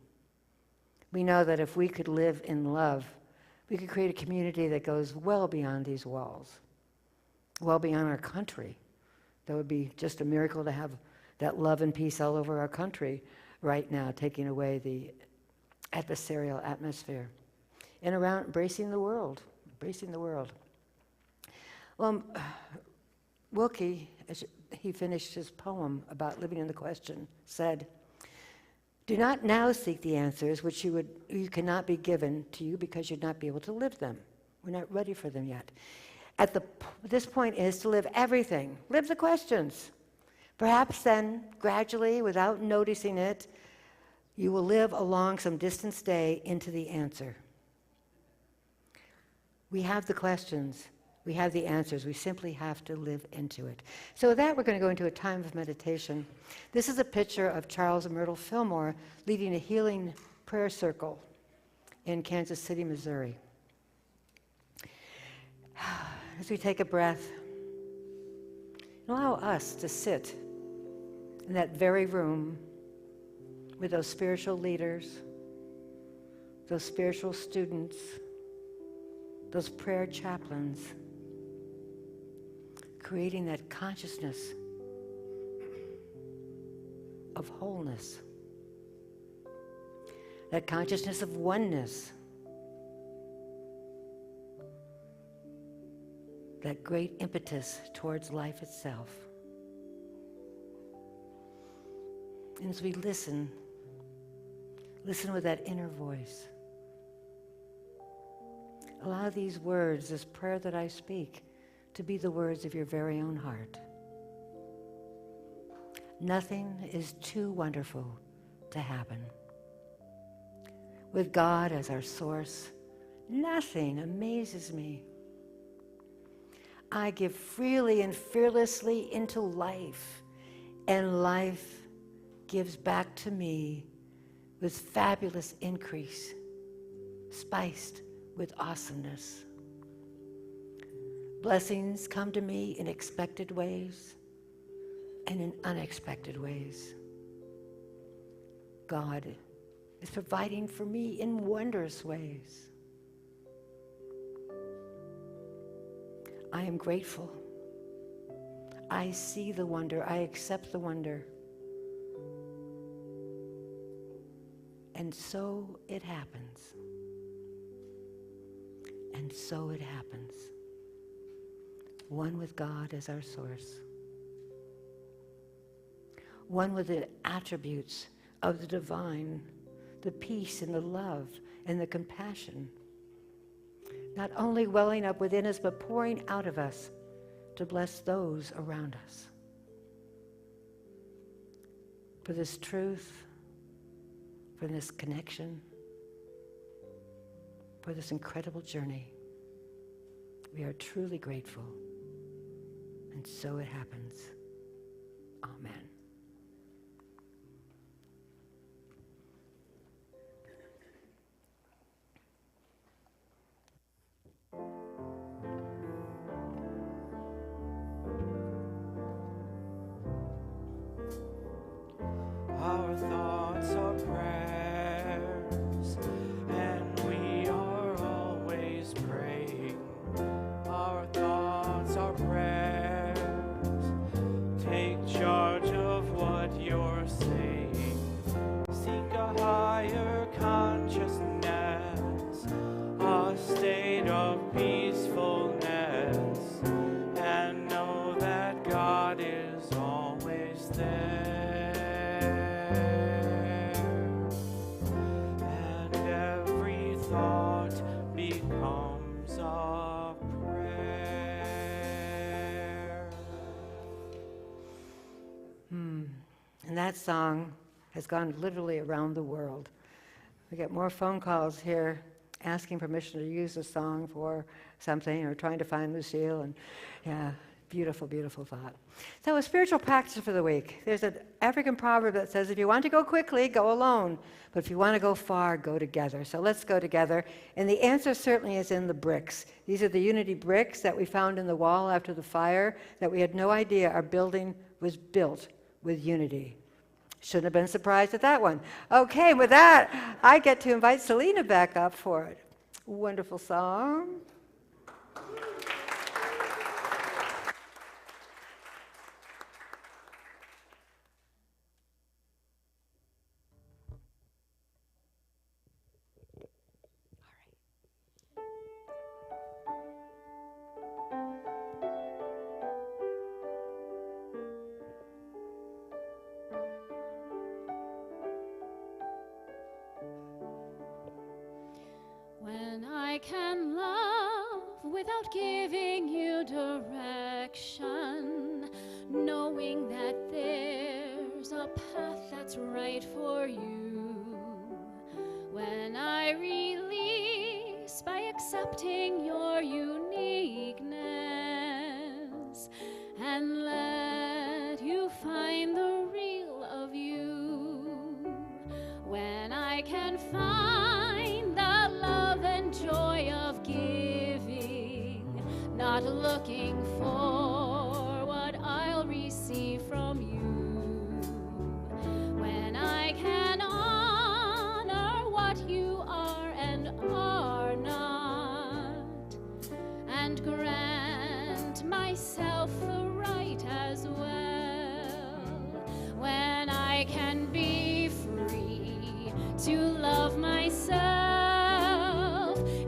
We know that if we could live in love, we could create a community that goes well beyond these walls, well beyond our country. That would be just a miracle to have that love and peace all over our country right now, taking away the adversarial atmosphere. And around embracing the world, embracing the world. Well, Wilkie, as he finished his poem about living in the question, said, "Do not now seek the answers which you cannot be given to you because you'd not be able to live them. We're not ready for them yet. This point is to live everything. Live the questions. Perhaps then, gradually, without noticing it, you will live along some distant stay into the answer." We have the questions. We have the answers. We simply have to live into it. So with that, we're going to go into a time of meditation. This is a picture of Charles and Myrtle Fillmore leading a healing prayer circle in Kansas City, Missouri. As we take a breath, allow us to sit in that very room with those spiritual leaders, those spiritual students, those prayer chaplains, creating that consciousness of wholeness, that consciousness of oneness, that great impetus towards life itself. And as we listen with that inner voice. Allow these words, this prayer that I speak, to be the words of your very own heart. Nothing is too wonderful to happen. With God as our source, nothing amazes me. I give freely and fearlessly into life, and life gives back to me with fabulous increase, spiced with awesomeness. Blessings come to me in expected ways and in unexpected ways. God is providing for me in wondrous ways. I am grateful. I see the wonder. I accept the wonder. And so it happens. And so it happens. One with God as our source. One with the attributes of the divine, the peace and the love and the compassion. Not only welling up within us, but pouring out of us to bless those around us. For this truth, for this connection, for this incredible journey, we are truly grateful. And so it happens. Amen. Our thoughts are prayers, and we are always praying. Our thoughts are prayers. Take charge of what you're saying. Seek a higher consciousness, a state of peacefulness, and know that God is always there. Becomes a prayer. And that song has gone literally around the world. We get more phone calls here asking permission to use the song for something, or trying to find Lucille, and yeah, beautiful, beautiful thought. So a spiritual practice for the week. There's an African proverb that says, if you want to go quickly, go alone. But if you want to go far, go together. So let's go together. And the answer certainly is in the bricks. These are the unity bricks that we found in the wall after the fire that we had no idea our building was built with unity. Shouldn't have been surprised at that one. Okay, with that, I get to invite Selena back up for it. Wonderful song. When I can love without giving you direction, knowing that there's a path that's right for you. When I release by accepting your uniqueness and let you find the real of you. When I can find the love and joy of giving, not looking for what I'll receive from you. When I can honor what you are and are not, and grant myself the right as well. When I can be free to love myself,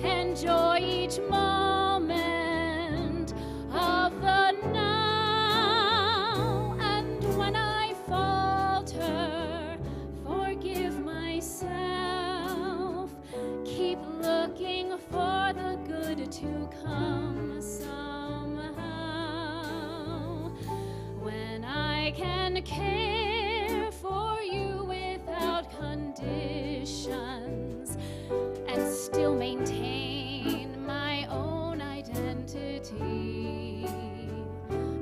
enjoy each moment of the now, and when I falter, forgive myself, keep looking for the good to come somehow. When I can care for you without conditions and still maintain my own identity,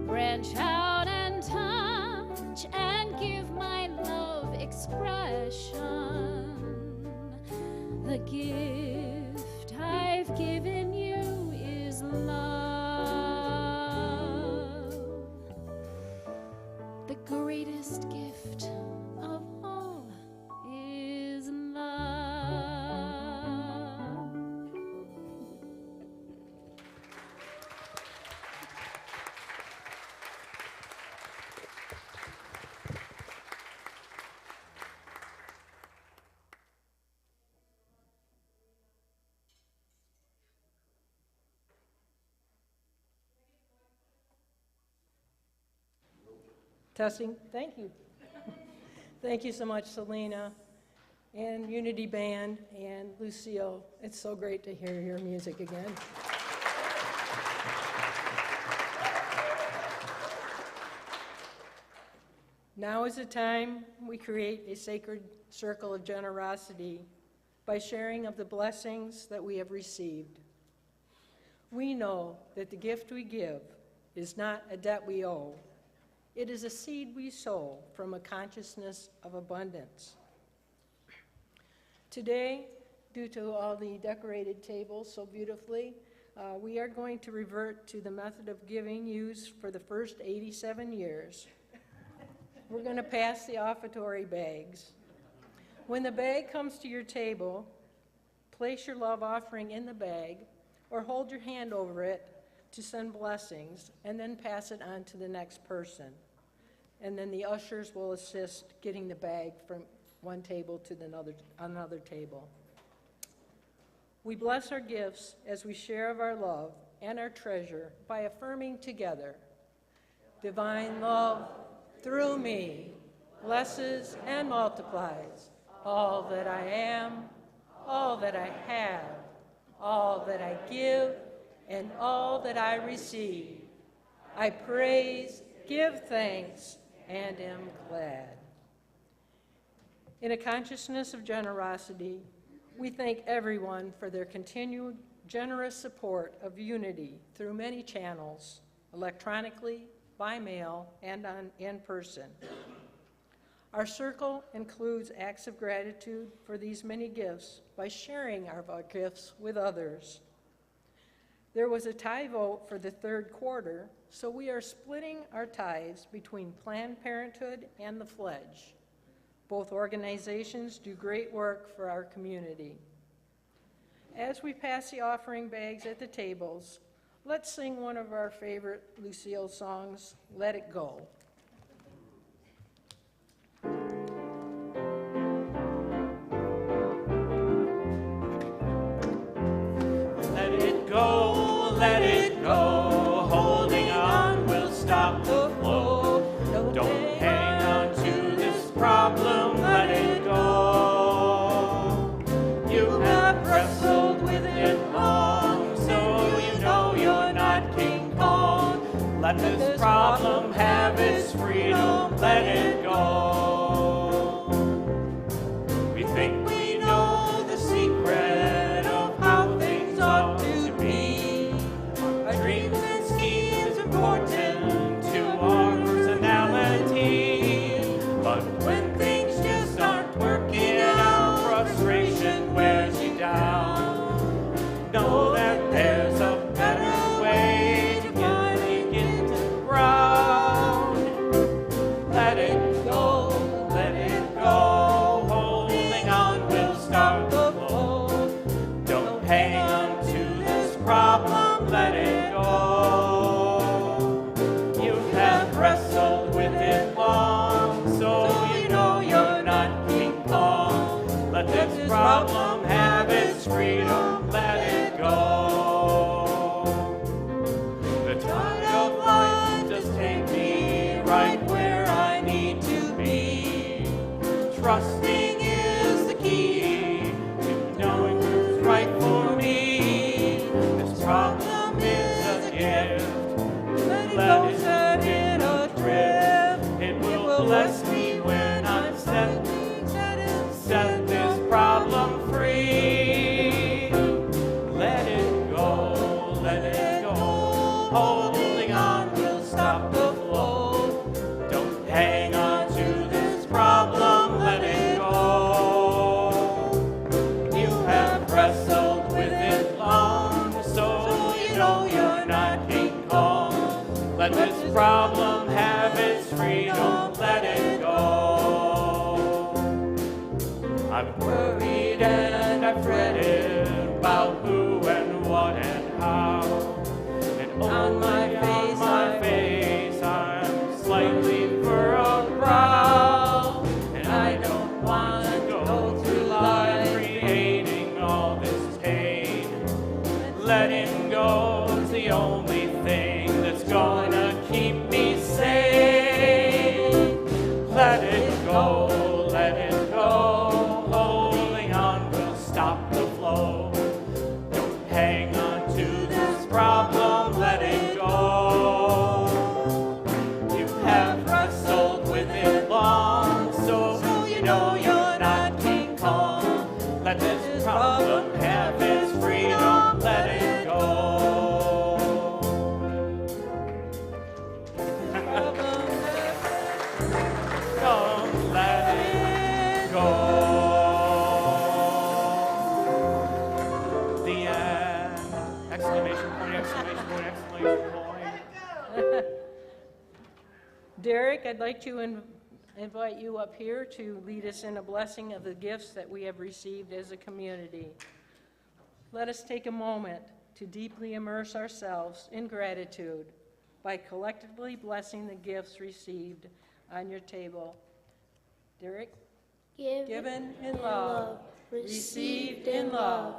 branch out and touch and give my love expression. The gift I've given you is love. The greatest gift of all is love. Testing, thank you. Thank you so much, Selena, and Unity Band, and Lucille. It's so great to hear your music again. Now is the time we create a sacred circle of generosity by sharing of the blessings that we have received. We know that the gift we give is not a debt we owe. It is a seed we sow from a consciousness of abundance. Today, due to all the decorated tables so beautifully, we are going to revert to the method of giving used for the first 87 years. We're going to pass the offertory bags. When the bag comes to your table, place your love offering in the bag or hold your hand over it to send blessings, and then pass it on to the next person. And then the ushers will assist getting the bag from one table to another table. We bless our gifts as we share of our love and our treasure by affirming together, divine love through me blesses and multiplies all that I am, all that I have, all that I give, and all that I receive. I praise, give thanks, and am glad. In a consciousness of generosity, we thank everyone for their continued generous support of Unity through many channels, electronically, by mail, and in person. Our circle includes acts of gratitude for these many gifts by sharing our gifts with others. There was a tie vote for the third quarter, so we are splitting our tithes between Planned Parenthood and the Fledge. Both organizations do great work for our community. As we pass the offering bags at the tables, let's sing one of our favorite Lucille songs, Let It Go. Let it go, let it go. Holding on will stop the flow. Don't hang on to this problem, let it go. You have wrestled with it long, so you know you're not King Kong. Let this problem have its freedom, let it go. We think we know the secret of how things ought to be. Our dreams and schemes important to our personality. But when things just aren't working out, frustration wears you down. Know that there's a better way to get into the ground. Let it go, let it go. Holding on will start the flow. Don't hang on to this problem, let it go. You have wrestled with it long, so you know you're not King Kong. Let this problem have its freedom, let it go. The tide of life just take me right where I need to be. Trusting is the key to knowing who's right for me. This problem is a gift. Let it set it adrift. It will bless me when I'm set this problem free. Let it go, let it go. Holding on will stop the flow. Don't hang on to this problem, let it go. You have wrestled with it long, so you know you're not King Kong. Let this problem have its freedom, let it go. I've worried and I've fretted about who and what and how. And on my face, I'm slightly furrowed brow. And I don't want to go through life creating all this pain. Letting go is the only thing that's gonna keep me sane. Derek, I'd like to invite you up here to lead us in a blessing of the gifts that we have received as a community. Let us take a moment to deeply immerse ourselves in gratitude by collectively blessing the gifts received on your table. Derek? Given in love, received in love,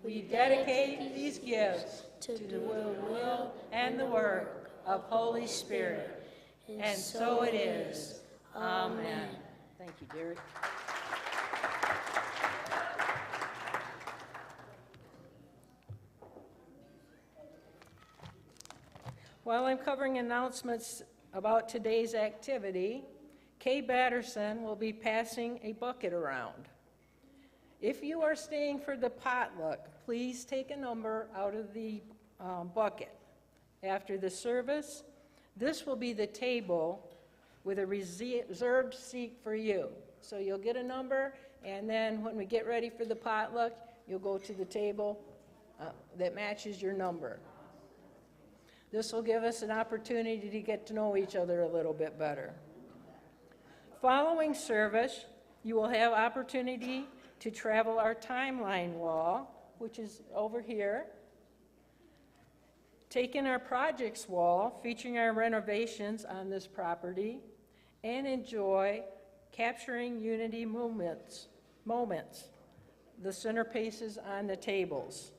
we dedicate these gifts to the will and the work of Holy Spirit. And so it is. Amen. Thank you, Derek. While I'm covering announcements about today's activity, Kay Batterson will be passing a bucket around. If you are staying for the potluck, please take a number out of the bucket. After the service, this will be the table with a reserved seat for you. So you'll get a number, and then when we get ready for the potluck, you'll go to the table that matches your number. This will give us an opportunity to get to know each other a little bit better. Following service, you will have opportunity to travel our timeline wall, which is over here. Take in our projects wall, featuring our renovations on this property, and enjoy capturing unity moments, the centerpieces on the tables.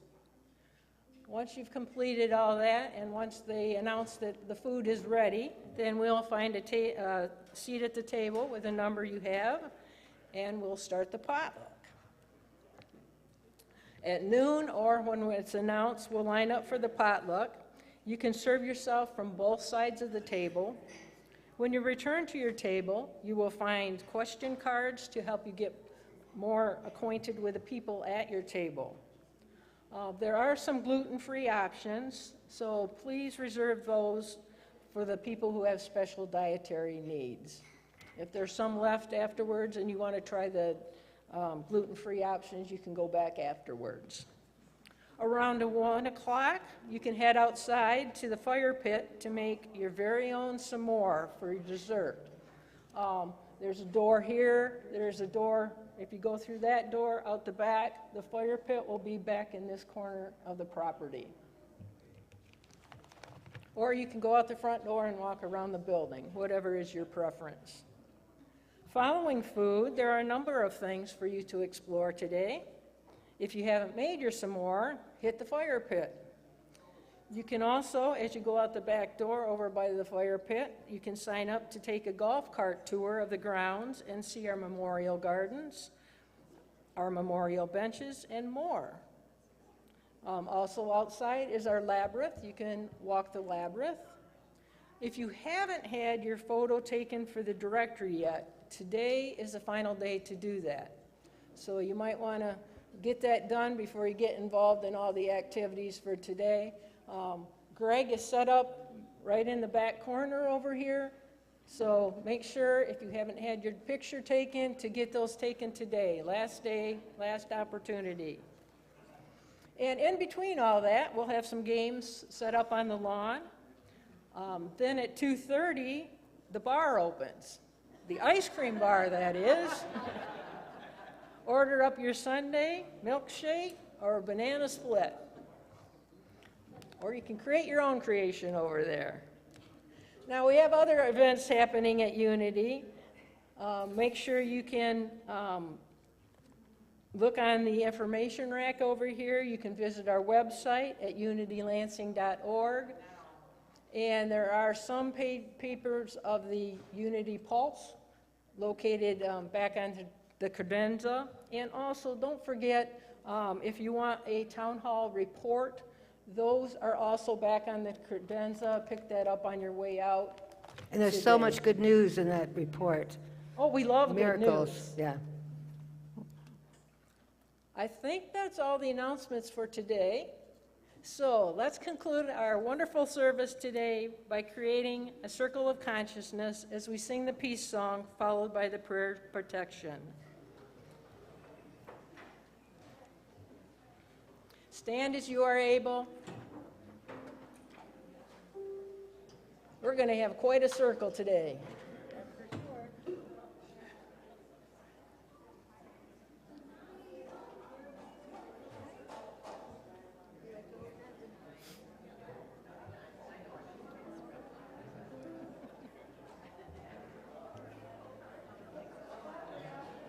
Once you've completed all that, and once they announce that the food is ready, then we'll find a seat at the table with a number you have, and we'll start the potluck. At noon, or when it's announced, we'll line up for the potluck. You can serve yourself from both sides of the table. When you return to your table, you will find question cards to help you get more acquainted with the people at your table. There are some gluten-free options, so please reserve those for the people who have special dietary needs. If there's some left afterwards and you want to try the gluten-free options, you can go back afterwards. Around 1 o'clock, you can head outside to the fire pit to make your very own s'more for your dessert. There's a door here, there's a door, if you go through that door out the back, the fire pit will be back in this corner of the property. Or you can go out the front door and walk around the building, whatever is your preference. Following food, there are a number of things for you to explore today. If you haven't made your s'more, hit the fire pit. You can also, as you go out the back door over by the fire pit, you can sign up to take a golf cart tour of the grounds and see our memorial gardens, our memorial benches, and more. Also outside is our labyrinth. You can walk the labyrinth. If you haven't had your photo taken for the directory yet, today is the final day to do that. So you might want to get that done before you get involved in all the activities for today. Greg is set up right in the back corner over here, so make sure if you haven't had your picture taken to get those taken today. Last day, last opportunity. And in between all that, we'll have some games set up on the lawn. Then at 2:30, the bar opens. The ice cream bar, that is. Order up your sundae, milkshake, or a banana split. Or you can create your own creation over there. Now, we have other events happening at Unity. Make sure you can look on the information rack over here. You can visit our website at unitylansing.org. And there are some paid papers of the Unity Pulse located back on the credenza. And also, don't forget, if you want a town hall report, those are also back on the credenza. Pick that up on your way out. And there's so much good news in that report. Oh, we love Miracles, good news. yeah. I think that's all the announcements for today. So let's conclude our wonderful service today by creating a circle of consciousness as we sing the peace song, followed by the prayer of protection. Stand as you are able. We're going to have quite a circle today.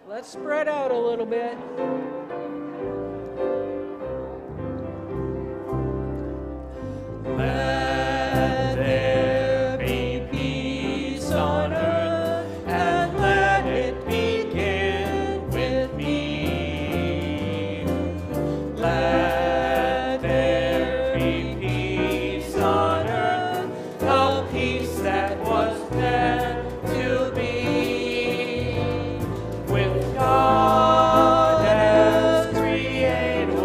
Let's spread out a little bit. Let there be peace on earth, and let it begin with me. Let there be peace on earth, a peace that was meant to be, with God as creator.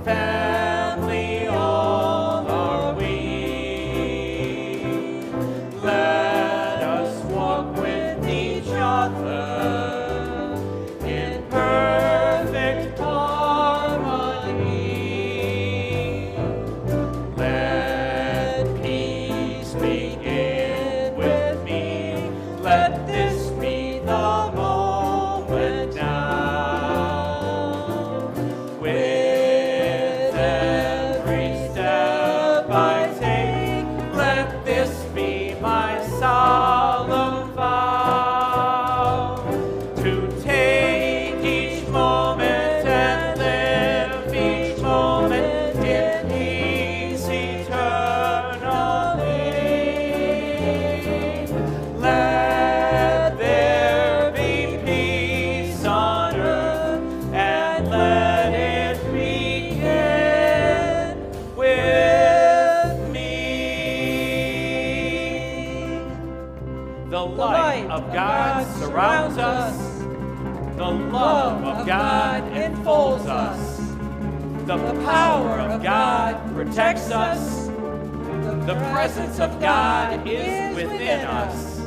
Family all are we. Let us walk with each other in perfect harmony. Let peace begin with me. Let this be the moment now. With every step I take, let this be my solemn vow, to take each moment and live each moment in peace eternally. Let there be peace on earth, and let it begin with me. The light of God surrounds us. The love of God enfolds us. The power of God protects us. The presence of God is within us.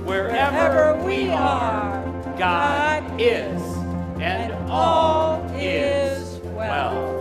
Wherever we are, God is, and all is well.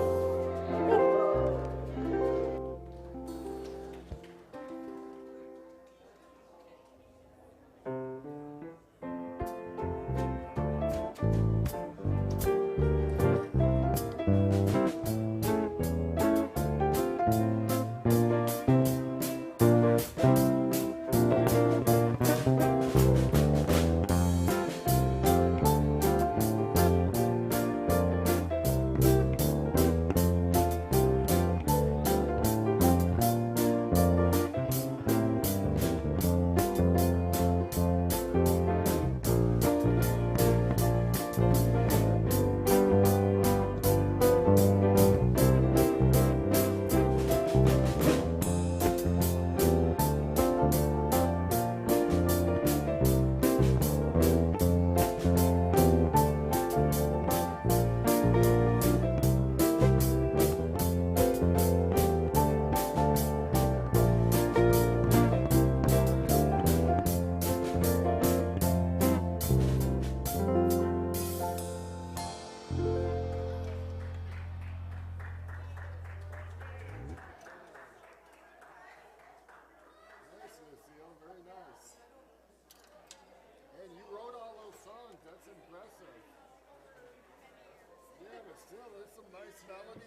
Nice, Lucille. Very nice. And you wrote all those songs. That's impressive. Yeah, but still, there's some nice melodies.